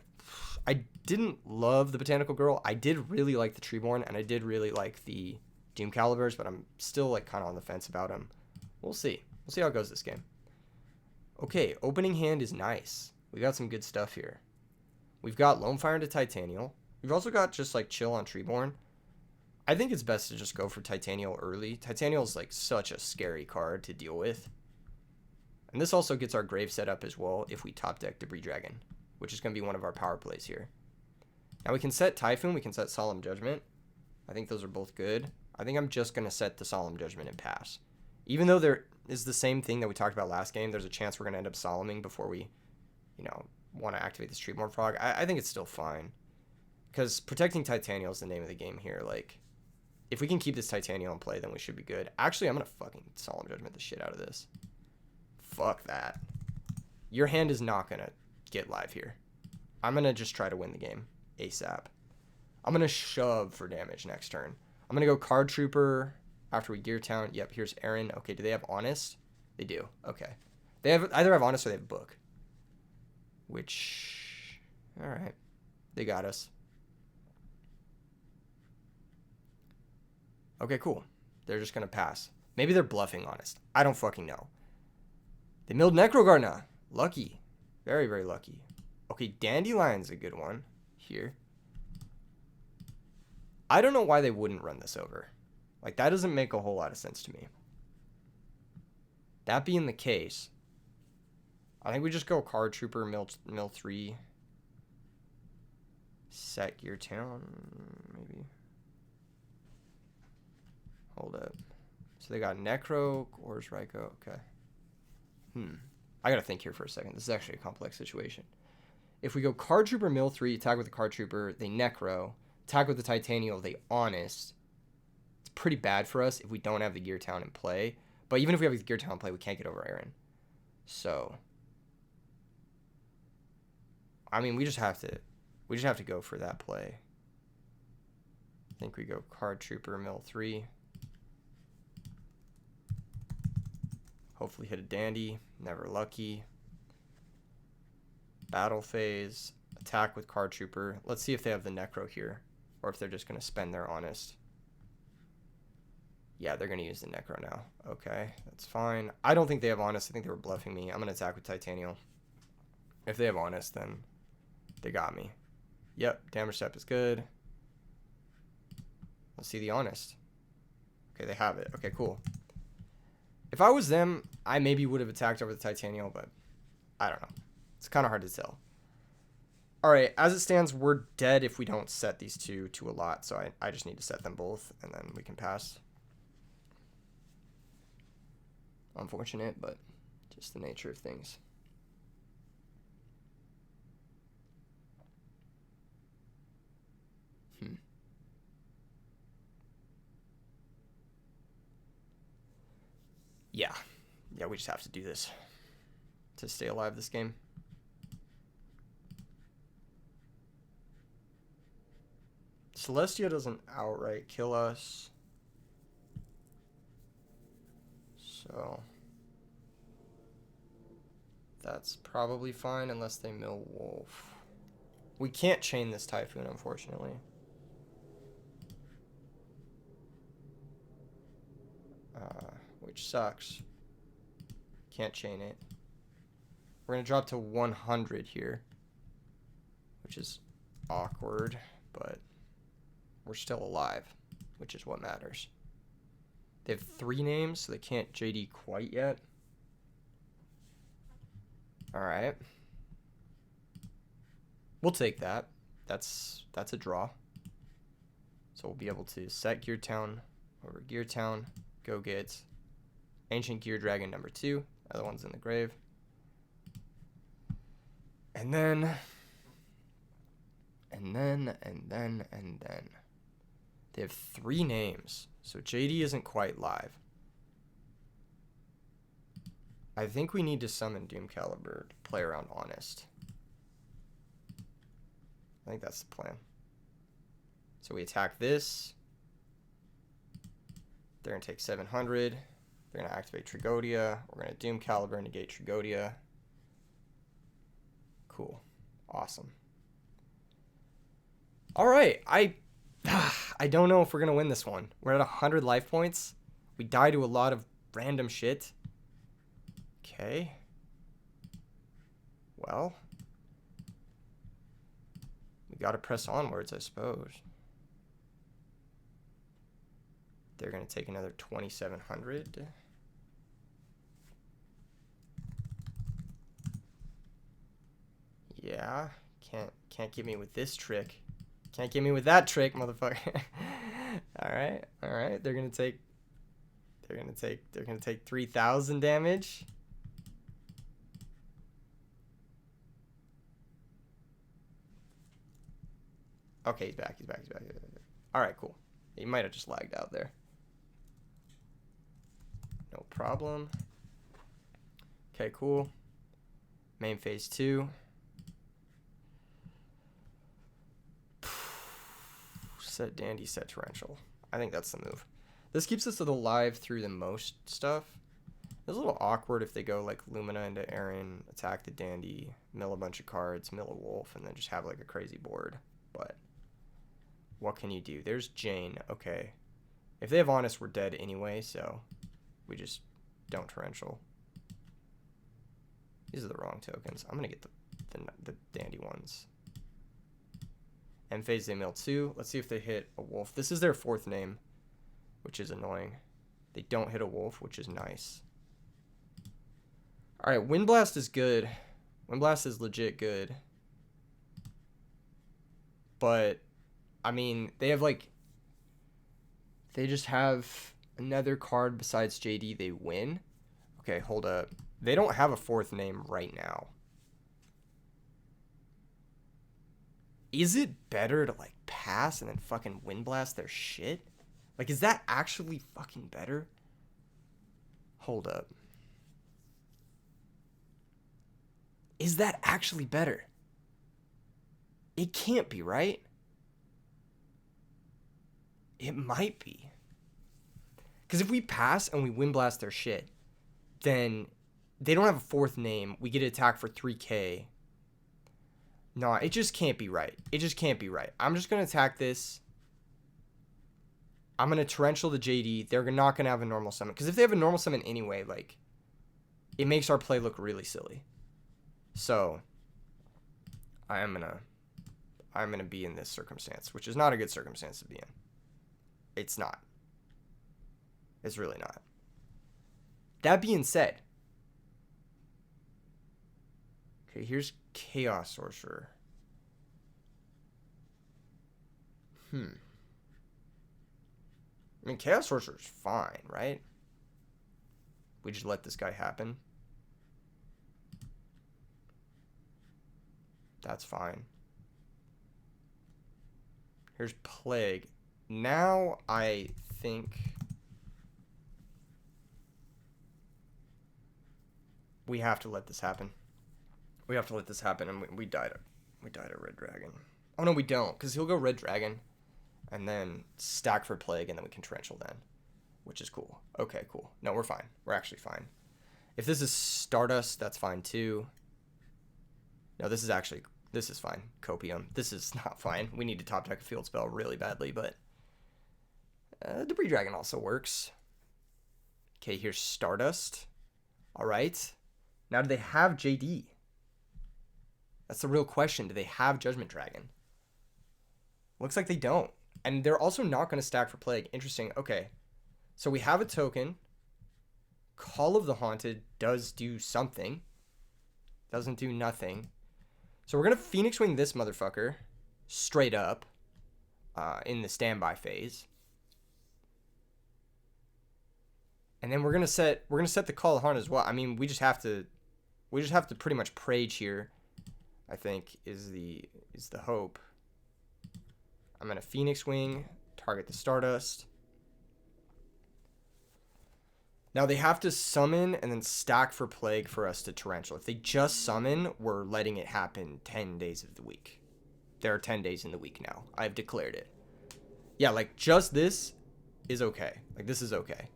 didn't love the Botanical Girl. I did really like the Treeborn, and I did really like the Doom Calibers, but I'm still, like, kind of on the fence about him. We'll see. We'll see how it goes this game. Okay, opening hand is nice. We got some good stuff here. We've got Lone Fire into Titanial. We've also got just, like, chill on Treeborn. I think it's best to just go for Titanial early. Titanial is, like, such a scary card to deal with. And this also gets our grave set up as well if we top deck Debris Dragon, which is going to be one of our power plays here. Now we can set Typhoon, we can set Solemn Judgment. I think those are both good. I think I'm just going to set the Solemn Judgment and pass. Even though there is the same thing that we talked about last game, there's a chance we're going to end up Solemning before we, want to activate this Treeborn Frog. I think it's still fine. Because protecting Titanial is the name of the game here. Like, if we can keep this Titanial in play, then we should be good. Actually, I'm going to fucking Solemn Judgment the shit out of this. Fuck that. Your hand is not going to get live here. I'm going to just try to win the game ASAP. I'm going to shove for damage next turn. I'm going to go Card Trooper after we Gear Town. Yep, here's Aaron. Okay, do they have Honest? They do. Okay. They either have Honest or they have Book. Which, all right. They got us. Okay, cool. They're just going to pass. Maybe they're bluffing Honest. I don't fucking know. They milled Necrogarna. Lucky. Very, very lucky. Okay, Dandelion's a good one here. I don't know why they wouldn't run this over. Like, that doesn't make a whole lot of sense to me. That being the case, I think we just go Card Trooper, mill 3. Set Gear Town, maybe. Hold up. So they got Necro, Gors, Ryko. Okay. I gotta think here for a second. This is actually a complex situation. If we go Card Trooper, Mill 3, attack with the Card Trooper, they Necro. Attack with the Titanial, they Honest. It's pretty bad for us if we don't have the Gear Town in play. But even if we have the Gear Town in play, we can't get over Aaron. So, I mean, we just have to go for that play. I think we go Card Trooper, Mill 3. Hopefully hit a Dandy. Never lucky. Battle phase. Attack with Card Trooper. Let's see if they have the Necro here. Or if they're just going to spend their Honest. Yeah, they're going to use the Necro now. Okay, that's fine. I don't think they have Honest. I think they were bluffing me. I'm going to attack with Titanial. If they have Honest, then they got me. Yep, damage step is good. Let's see the Honest. Okay, they have it. Okay, cool. If I was them, I maybe would have attacked over the Titanial, but I don't know. It's kind of hard to tell. All right, as it stands, we're dead if we don't set these two to a lot, so I just need to set them both, and then we can pass. Unfortunate, but just the nature of things. Yeah, we just have to do this to stay alive this game. Celestia doesn't outright kill us. So that's probably fine unless they mill Wolf. We can't chain this Typhoon, unfortunately. Which sucks. Can't chain it. We're going to drop to 100 here, which is awkward, but we're still alive, which is what matters. They have 3 names, so they can't JD quite yet. All right. We'll take that. That's a draw. So we'll be able to set Gear Town over Gear Town. Go get Ancient Gear Dragon number 2. Other one's in the grave. And then. They have 3 names. So JD isn't quite live. I think we need to summon Doom Caliber to play around Honest. I think that's the plan. So we attack this. They're going to take 700. They're going to activate Trigodia. We're going to Doom Caliber, negate Trigodia. Cool. Awesome. All right. I don't know if we're going to win this one. We're at 100 life points. We die to a lot of random shit. Okay. Well. We got to press onwards, I suppose. They're going to take another 2,700. Yeah. Can't get me with this trick. Can't get me with that trick, motherfucker. All right. They're going to take 3,000 damage. Okay, he's back. All right, cool. He might have just lagged out there. No problem. Okay, cool. Main phase 2. Set Dandy, set Torrential. I think that's the move. This keeps us alive through the most stuff. It's a little awkward if they go like Lumina into Aaron, attack the Dandy, mill a bunch of cards, mill a Wolf, and then just have like a crazy board. But what can you do? There's Jane. Okay. If they have Honest, we're dead anyway, so we just don't Torrential. These are the wrong tokens. I'm going to get the Dandy ones. End phase, they mill 2. Let's see if they hit a Wolf. This is their 4th name, which is annoying. They don't hit a Wolf, which is nice. All right, Windblast is good. Windblast is legit good. But, I mean, they have, like... They just have Another card besides JD they win. Okay, hold up. They don't have a fourth name right now. Is it better to like pass and then fucking wind blast their shit? Like, is that actually fucking better? Hold up. Is that actually better? It can't be, right? It might be. Because if we pass and we wind blast their shit, then they don't have a fourth name. We get to attack for 3k. No, it just can't be right. It just can't be right. I'm just going to attack this. I'm going to torrential the JD. They're not going to have a normal summon. Because if they have a normal summon anyway, like, it makes our play look really silly. So, I'm going to be in this circumstance, which is not a good circumstance to be in. It's not. It's really not. That being said, okay, here's Chaos Sorcerer. I mean, Chaos Sorcerer's fine, right? We just let this guy happen. That's fine. Here's Plague. Now I think we have to let this happen. We have to let this happen, and we died a Red Dragon. Oh no, we don't, because he'll go Red Dragon, and then stack for Plague, and then we can torrential then, which is cool. Okay, cool. No, we're fine. We're actually fine. If this is Stardust, that's fine too. No, this is fine. Copium. This is not fine. We need to top deck a field spell really badly, but Debris Dragon also works. Okay, here's Stardust. All right. Now, do they have JD? That's the real question. Do they have Judgment Dragon? Looks like they don't. And they're also not going to stack for Plague. Interesting. Okay. So we have a token. Call of the Haunted does do something. Doesn't do nothing. So we're going to Phoenix Wing this motherfucker. Straight up. In the standby phase. And then we're going to set the Call of the Haunted as well. I mean, we just have to pretty much Prage here. I think is the hope. I'm going to Phoenix Wing, target the Stardust. Now they have to summon and then stack for Plague for us to torrential. If they just summon, we're letting it happen 10 days of the week. There are 10 days in the week now. I've declared it. Yeah, like just this is okay. Like this is okay.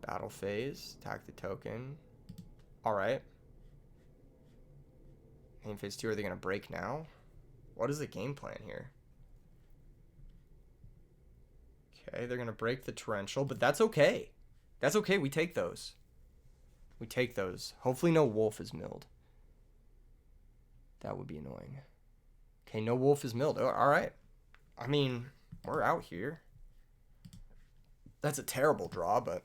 Battle phase, attack the token. All right. Main phase 2, are they going to break now? What is the game plan here? Okay, they're going to break the torrential, but that's okay. That's okay, we take those. We take those. Hopefully no wolf is milled. That would be annoying. Okay, no wolf is milled. Oh, all right. I mean, we're out here. That's a terrible draw, but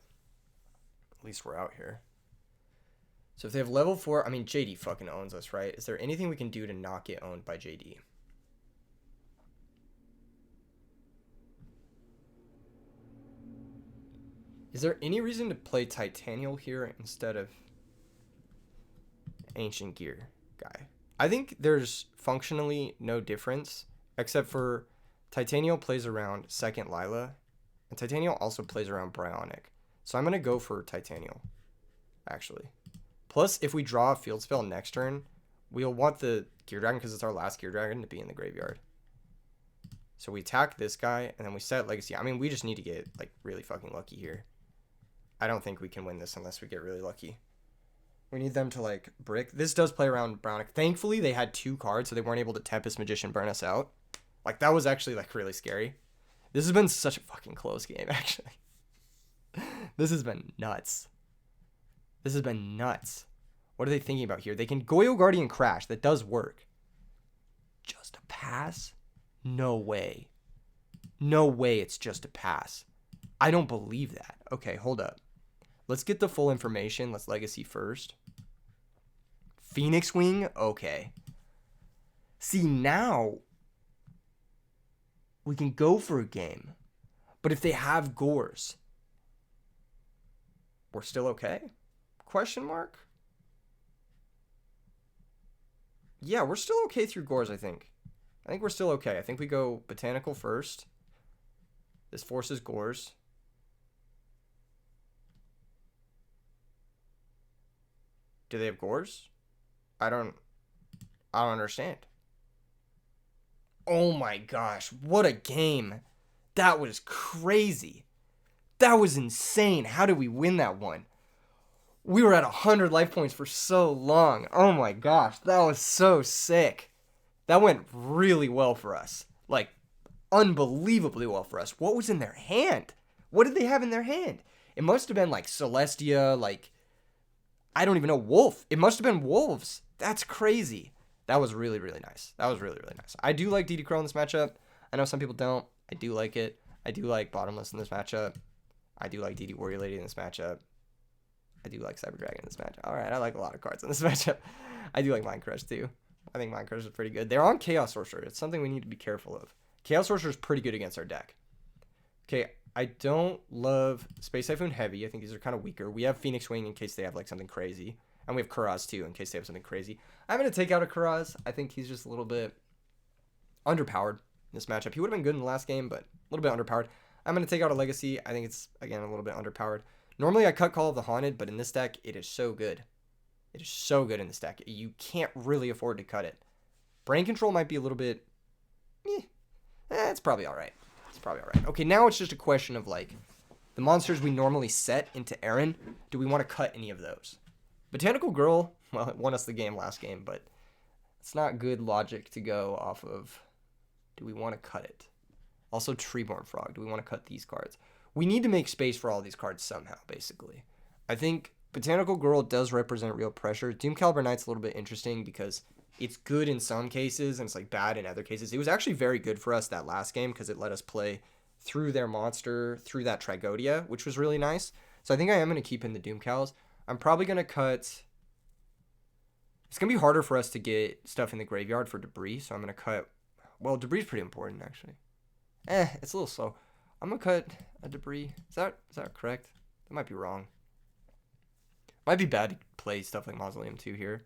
at least we're out here. So if they have level 4, I mean, JD fucking owns us, right? Is there anything we can do to not get owned by JD? Is there any reason to play Titanial here instead of Ancient Gear guy? I think there's functionally no difference, except for Titanial plays around second Lila, and Titanial also plays around Bryonic. So I'm going to go for Titanial, actually. Plus, if we draw a field spell next turn, we'll want the Gear Dragon, because it's our last Gear Dragon, to be in the graveyard. So we attack this guy, and then we set Legacy. I mean, we just need to get, like, really fucking lucky here. I don't think we can win this unless we get really lucky. We need them to, like, brick. This does play around Brownic. Thankfully, they had 2 cards, so they weren't able to Tempest Magician burn us out. Like, that was actually, like, really scary. This has been such a fucking close game, actually. This has been nuts. This has been nuts. What are they thinking about here? They can Goyo Guardian Crash. That does work. Just a pass? No way. No way it's just a pass. I don't believe that. Okay, hold up. Let's get the full information. Let's Legacy first. Phoenix Wing? Okay. See, now we can go for a game. But if they have Gores, we're still okay? Question mark? Yeah, we're still okay through Gores, I think. I think we're still okay. I think we go Botanical first. This forces Gores. Do they have Gores? I don't understand. Oh my gosh, what a game. That was crazy. That was insane. How did we win that one? We were at 100 life points for so long. Oh my gosh, that was so sick. That went really well for us. Like, unbelievably well for us. What was in their hand? What did they have in their hand? It must have been like Celestia, like, I don't even know, Wolf. It must have been Wolves. That's crazy. That was really, really nice. That was really, really nice. I do like DD Crow in this matchup. I know some people don't. I do like it. I do like Bottomless in this matchup. I do like DD Warrior Lady in this matchup. I do like Cyber Dragon in this matchup. All right, I like a lot of cards in this matchup. I do like Mind Crush too. I think Mind Crush is pretty good. They're on Chaos Sorcerer. It's something we need to be careful of. Chaos Sorcerer is pretty good against our deck. Okay, I don't love Space Typhoon Heavy. I think these are kind of weaker. We have Phoenix Wing in case they have like something crazy. And we have Kuraz too in case they have something crazy. I'm going to take out a Kuraz. I think he's just a little bit underpowered in this matchup. He would have been good in the last game, but a little bit underpowered. I'm going to take out a Legacy. I think it's, again, a little bit underpowered. Normally I cut Call of the Haunted, but in this deck, it is so good. It is so good in this deck. You can't really afford to cut it. Brain Control might be a little bit... it's probably all right. It's probably all right. Okay, now it's just a question of, like, the monsters we normally set into Aaron, do we want to cut any of those? Botanical Girl, well, it won us the game last game, but it's not good logic to go off of, do we want to cut it? Also, Treeborn Frog, do we want to cut these cards? We need to make space for all these cards somehow, basically. I think Botanical Girl does represent real pressure. Doom Caliber Knight's a little bit interesting because it's good in some cases and it's like bad in other cases. It was actually very good for us that last game because it let us play through their monster, through that Trigodia, which was really nice. So I think I am going to keep in the Doom Cals. I'm probably going to cut... It's going to be harder for us to get stuff in the graveyard for Debris, so I'm going to cut... Well, Debris is pretty important, actually. It's a little slow. I'm going to cut a Debris. Is that correct? That might be wrong. Might be bad to play stuff like Mausoleum 2 here.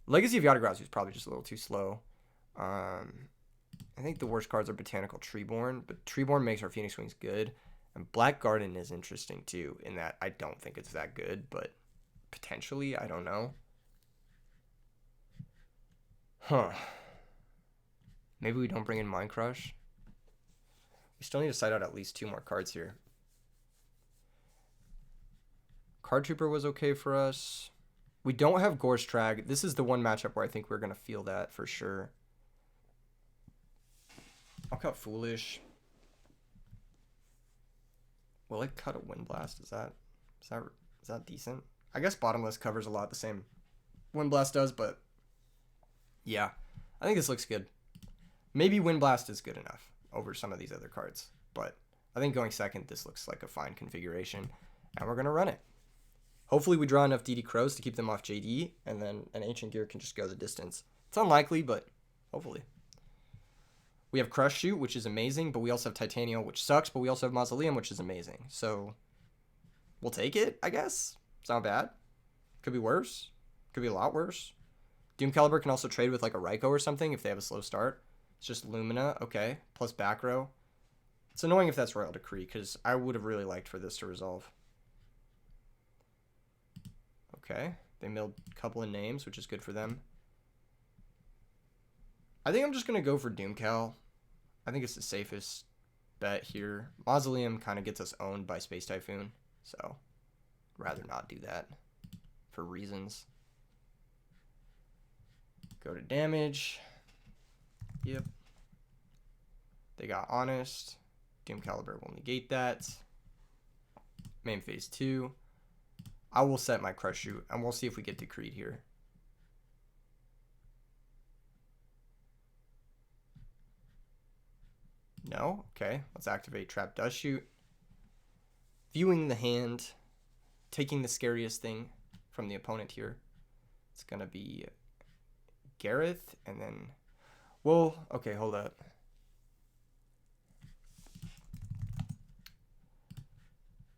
Legacy of Yatagarasu is probably just a little too slow. I think the worst cards are Botanical Treeborn, but Treeborn makes our Phoenix Wings good. And Black Garden is interesting, too, in that I don't think it's that good, but potentially, I don't know. Huh. Maybe we don't bring in Mind Crush. We still need to side out at least 2 more cards here. Card Trooper was okay for us. We don't have Gorse Trag. This is the one matchup where I think we're going to feel that for sure. I'll cut Foolish. Will it cut a Wind Blast? Is that decent? I guess Bottomless covers a lot the same Wind Blast does, but yeah, I think this looks good. Maybe Wind Blast is good enough over some of these other cards, but I think going second, this looks like a fine configuration, and we're going to run it. Hopefully we draw enough DD Crows to keep them off JD, and then an Ancient Gear can just go the distance. It's unlikely, but hopefully. We have Crush Shoot, which is amazing, but we also have Titanium, which sucks, but we also have Mausoleum, which is amazing. So we'll take it, I guess. It's not bad. Could be worse. Could be a lot worse. Doom Caliber can also trade with like a Raikou or something if they have a slow start. It's just Lumina, okay, plus back row. It's annoying if that's Royal Decree, because I would have really liked for this to resolve. Okay, they milled a couple of names, which is good for them. I think I'm just going to go for Doom Cal. I think it's the safest bet here. Mausoleum kind of gets us owned by Space Typhoon, so rather not do that for reasons. Go to damage. Yep. They got Honest. Doom Caliber will negate that. Main phase 2. I will set my Crush Shoot, and we'll see if we get Decreed here. No? Okay. Let's activate Trap Dust Shoot. Viewing the hand. Taking the scariest thing from the opponent here. It's going to be Gareth, and then... Well, okay, hold up.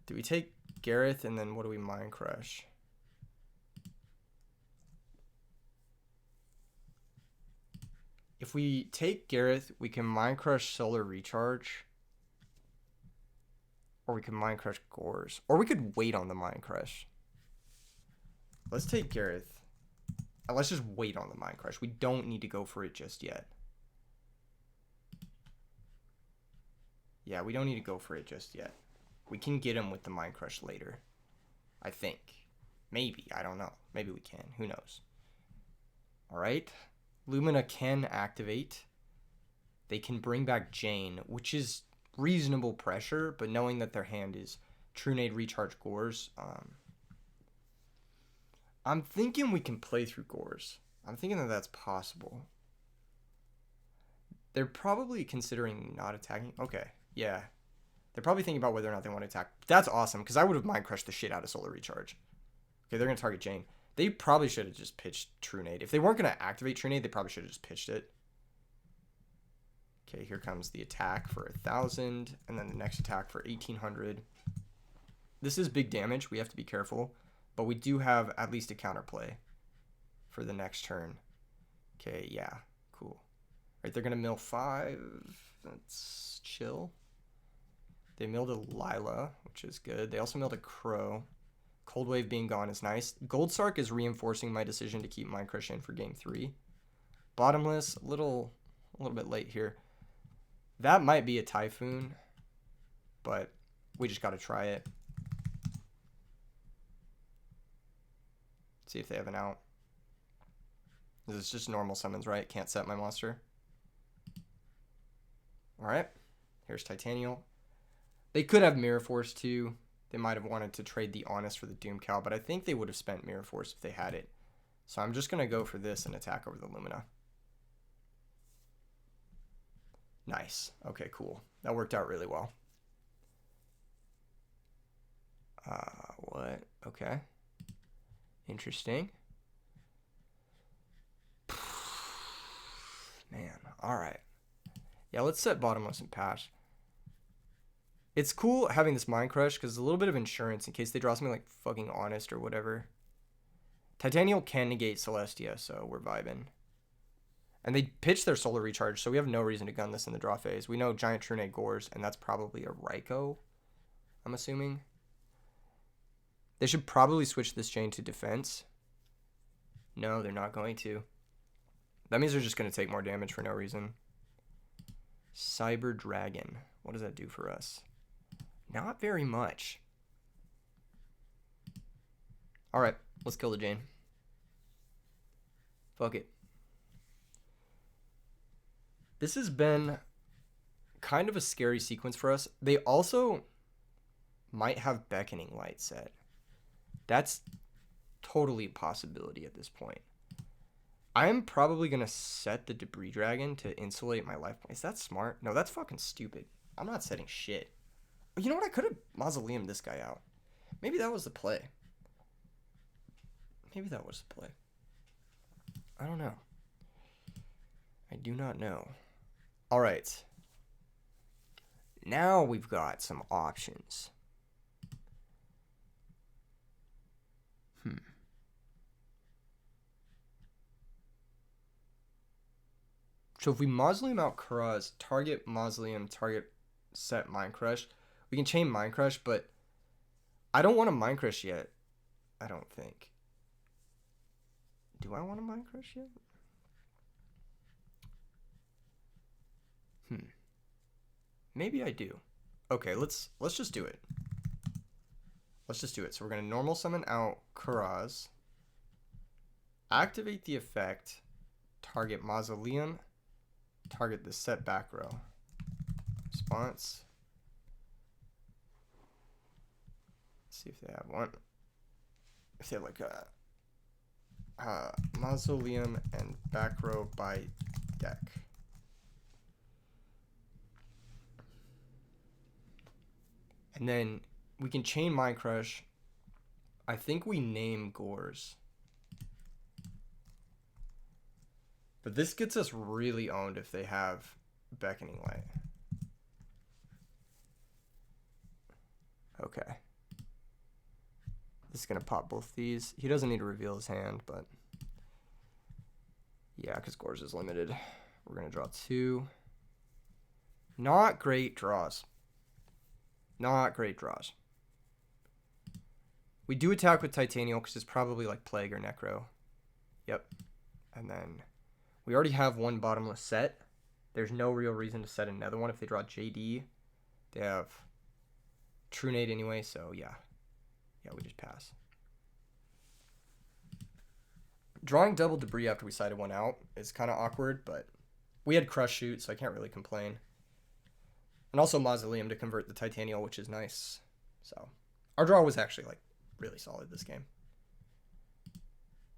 Do we take Gareth and then what do we Mind Crush? If we take Gareth, we can Mind Crush Solar Recharge. Or we can Mind Crush Gores. Or we could wait on the Mind Crush. Let's take Gareth. Let's just wait on the Mind Crush. We don't need to go for it just yet. Yeah, we don't need to go for it just yet. We can get him with the Mind Crush later. I think. Maybe. I don't know. Maybe we can. Who knows? Alright. Lumina can activate. They can bring back Jane, which is reasonable pressure, but knowing that their hand is Trunade Recharge Gores, I'm thinking we can play through Gores. I'm thinking that that's possible. They're probably considering not attacking. Okay, yeah. They're probably thinking about whether or not they want to attack. That's awesome, because I would have Mind Crushed the shit out of Solar Recharge. Okay, they're going to target Jane. They probably should have just pitched Trunade. If they weren't going to activate Trunade, they probably should have just pitched it. Okay, here comes the attack for 1,000, and then the next attack for 1,800. This is big damage. We have to be careful, but we do have at least a counterplay for the next turn. Okay, yeah, cool. Right, they're gonna mill 5. That's chill. They milled a Lila, which is good. They also milled a Crow. Cold Wave being gone is nice. Gold Sark is reinforcing my decision to keep Mind Crush in for game 3. Bottomless, a little bit late here. That might be a Typhoon, but we just got to try it. See if they have an out. This is just normal summons, right? Can't set my monster. Alright. Here's Titanial. They could have Mirror Force too. They might have wanted to trade the Honest for the Doom Cow, but I think they would have spent Mirror Force if they had it. So I'm just going to go for this and attack over the Lumina. Nice. Okay, cool. That worked out really well. What? Okay. Interesting. Man, alright. Yeah, let's set Bottomless and pass. It's cool having this Mind Crush because it's a little bit of insurance in case they draw something like fucking Honest or whatever. Titanial can negate Celestia, so we're vibing. And they pitch their Solar Recharge, so we have no reason to gun this in the draw phase. We know Giant Trunade Gores, and that's probably a Raikou, I'm assuming. They should probably switch this chain to defense. No, they're not going to. That means they're just going to take more damage for no reason. Cyber Dragon. What does that do for us? Not very much. Alright, let's kill the Jane. Fuck it. This has been kind of a scary sequence for us. They also might have Beckoning Light set. That's totally a possibility at this point. I am probably going to set the Debris Dragon to insulate my life point. Is that smart? No, that's fucking stupid. I'm not setting shit. You know what? I could have Mausoleum this guy out. Maybe that was the play. Maybe that was the play. I don't know. I do not know. All right. Now we've got some options. So if we Mausoleum out Kuraz, target Mausoleum, target set Mind Crush, we can chain Mind Crush, but I don't want to Mind Crush yet. I don't think. Do I want to Mind Crush yet? Maybe I do. Okay, let's just do it. Let's just do it. So we're going to normal summon out Kuraz, activate the effect, target Mausoleum, target the set back row. Response. Let's see if they have one. If they have like a Mausoleum and back row by deck. And then we can chain Mind Crush. I think we name Gores. But this gets us really owned if they have Beckoning Light. Okay. This is going to pop both these. He doesn't need to reveal his hand, but yeah, because Gorge is limited. We're going to draw 2. Not great draws. Not great draws. We do attack with Titanial because it's probably like Plague or Necro. Yep. And then we already have one bottomless set. There's no real reason to set another one. If they draw JD, they have True Nade anyway, so yeah. Yeah, we just pass. Drawing double debris after we sided one out is kind of awkward, but we had Crush Shoot, so I can't really complain. And also Mausoleum to convert the Titanial, which is nice. So our draw was actually like really solid this game.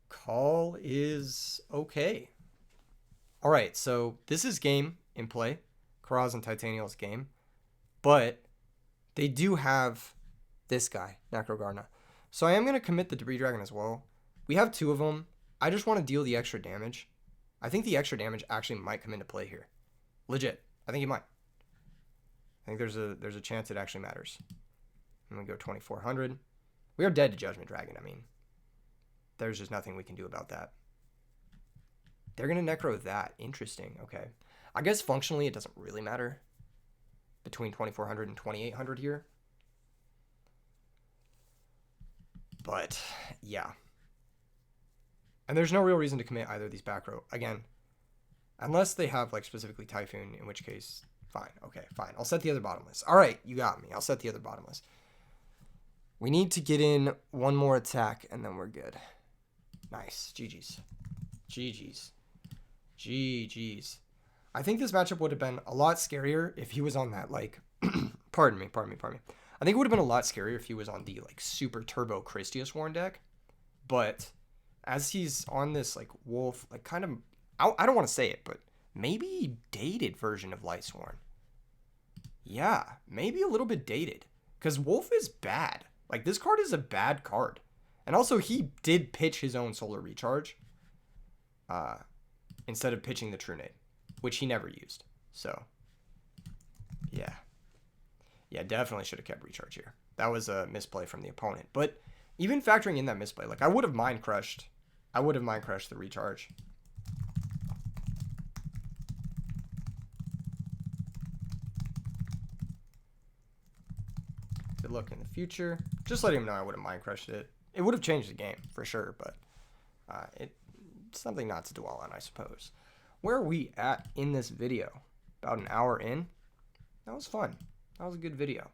Call is okay. All right, so this is game in play. Karaz and Titanial's game. But they do have this guy, Necrogarna. So I am going to commit the Debris Dragon as well. We have 2 of them. I just want to deal the extra damage. I think the extra damage actually might come into play here. Legit. I think it might. I think there's a chance it actually matters. I'm going to go 2400. We are dead to Judgment Dragon. I mean, there's just nothing we can do about that. They're going to Necro that. Interesting. Okay. I guess functionally it doesn't really matter between 2400 and 2800 here. But, yeah. And there's no real reason to commit either of these back row. Again, unless they have, like, specifically Typhoon, in which case, fine. Okay, fine. I'll set the other bottomless. All right, you got me. I'll set the other bottomless. We need to get in one more attack, and then we're good. Nice. GG's. GG's. GG's. I think this matchup would have been a lot scarier if he was on that, like, pardon me. I think it would have been a lot scarier if he was on the, like, super turbo Christius Warren deck. But as he's on this, like, Wolf, like, kind of, I don't want to say it, but maybe dated version of Lightsworn. Yeah, maybe a little bit dated. Because Wolf is bad. Like, this card is a bad card. And also, he did pitch his own Solar Recharge. Instead of pitching the True Nade, which he never used. So, yeah. Yeah, definitely should have kept Recharge here. That was a misplay from the opponent. But even factoring in that misplay, like, I would have Mind Crushed. I would have Mind Crushed the Recharge. Good luck in the future. Just letting him know I would have Mind Crushed it. It would have changed the game, for sure, but it's something not to dwell on, I suppose. Where are we at in this video? About an hour in? That was fun. That was a good video.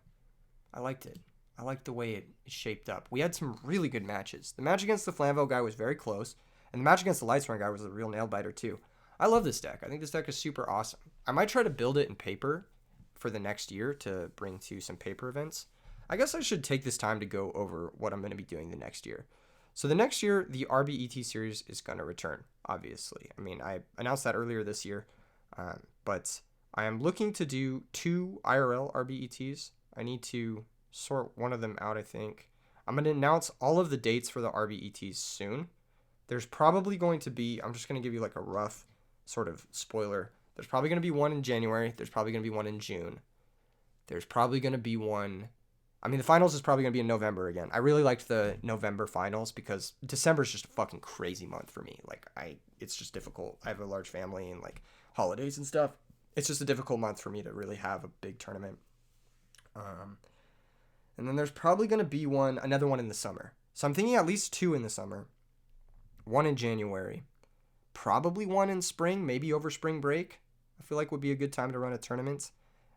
I liked it. I liked the way it shaped up. We had some really good matches. The match against the Flamvel guy was very close, and the match against the Lightsworn guy was a real nail-biter too. I love this deck. I think this deck is super awesome. I might try to build it in paper for the next year to bring to some paper events. I guess I should take this time to go over what I'm going to be doing the next year. So the next year, the RBET series is going to return, obviously. I mean, I announced that earlier this year, but I am looking to do 2 IRL RBETs. I need to sort one of them out, I think. I'm going to announce all of the dates for the RBETs soon. There's probably going to be, I'm just going to give you like a rough sort of spoiler. There's probably going to be one in January. There's probably going to be one in June. There's probably going to be one... I mean, the finals is probably going to be in November again. I really liked the November finals because December is just a fucking crazy month for me. Like, it's just difficult. I have a large family and, like, holidays and stuff. It's just a difficult month for me to really have a big tournament. And then there's probably going to be another one in the summer. So I'm thinking at least 2 in the summer. 1 in January. Probably 1 in spring, maybe over spring break. I feel like would be a good time to run a tournament.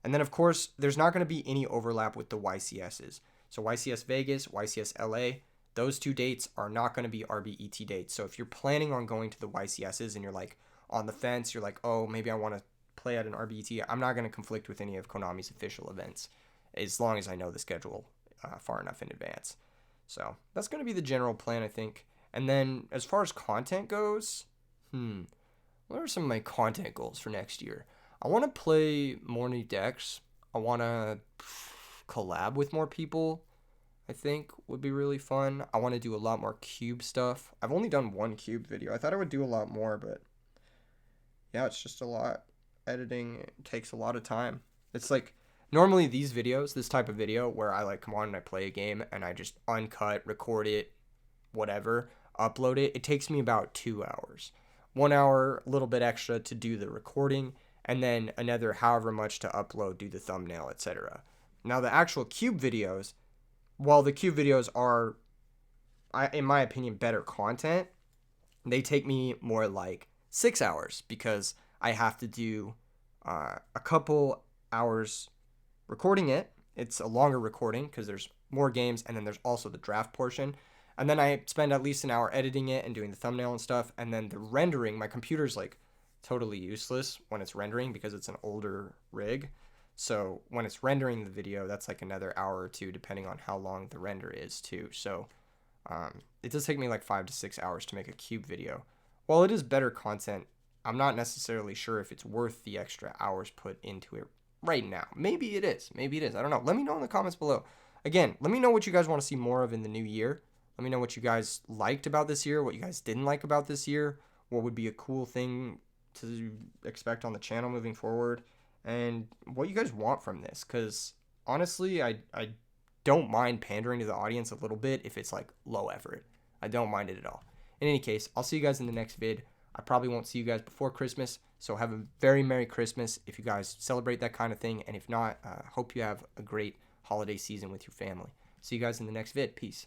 And then, of course, there's not going to be any overlap with the YCSs. So YCS Vegas, YCS LA, those 2 dates are not going to be RBET dates. So if you're planning on going to the YCSs and you're like on the fence, you're like, oh, maybe I want to play at an RBET, I'm not going to conflict with any of Konami's official events as long as I know the schedule far enough in advance. So that's going to be the general plan, I think. And then as far as content goes, what are some of my content goals for next year? I want to play more new decks. I want to collab with more people, I think would be really fun. I want to do a lot more cube stuff. I've only done 1 cube video. I thought I would do a lot more, but yeah, it's just a lot. Editing takes a lot of time. It's like Normally these videos, this type of video where I like come on and I play a game and I just uncut, record it, whatever, upload it, it takes me about 2 hours. 1 hour, a little bit extra to do the recording, and then another however much to upload, do the thumbnail, etc. Now the actual cube videos, while the cube videos are, in my opinion, better content, they take me more like 6 hours because I have to do a couple hours recording it. It's a longer recording because there's more games, and then there's also the draft portion. And then I spend at least an hour editing it and doing the thumbnail and stuff. And then the rendering, my computer's like totally useless when it's rendering because it's an older rig. So when it's rendering the video, that's like another hour or two, depending on how long the render is too. So it does take me like 5 to 6 hours to make a cube video. While it is better content, I'm not necessarily sure if it's worth the extra hours put into it right now. Maybe it is. Maybe it is. I don't know. Let me know in the comments below. Again, let me know what you guys want to see more of in the new year. Let me know what you guys liked about this year, what you guys didn't like about this year, what would be a cool thing to expect on the channel moving forward, and what you guys want from this. Because honestly, I don't mind pandering to the audience a little bit if it's like low effort. I don't mind it at all. In any case, I'll see you guys in the next vid. I probably won't see you guys before Christmas, so have a very Merry Christmas if you guys celebrate that kind of thing, and if not, hope you have a great holiday season with your family. See you guys in the next vid. Peace.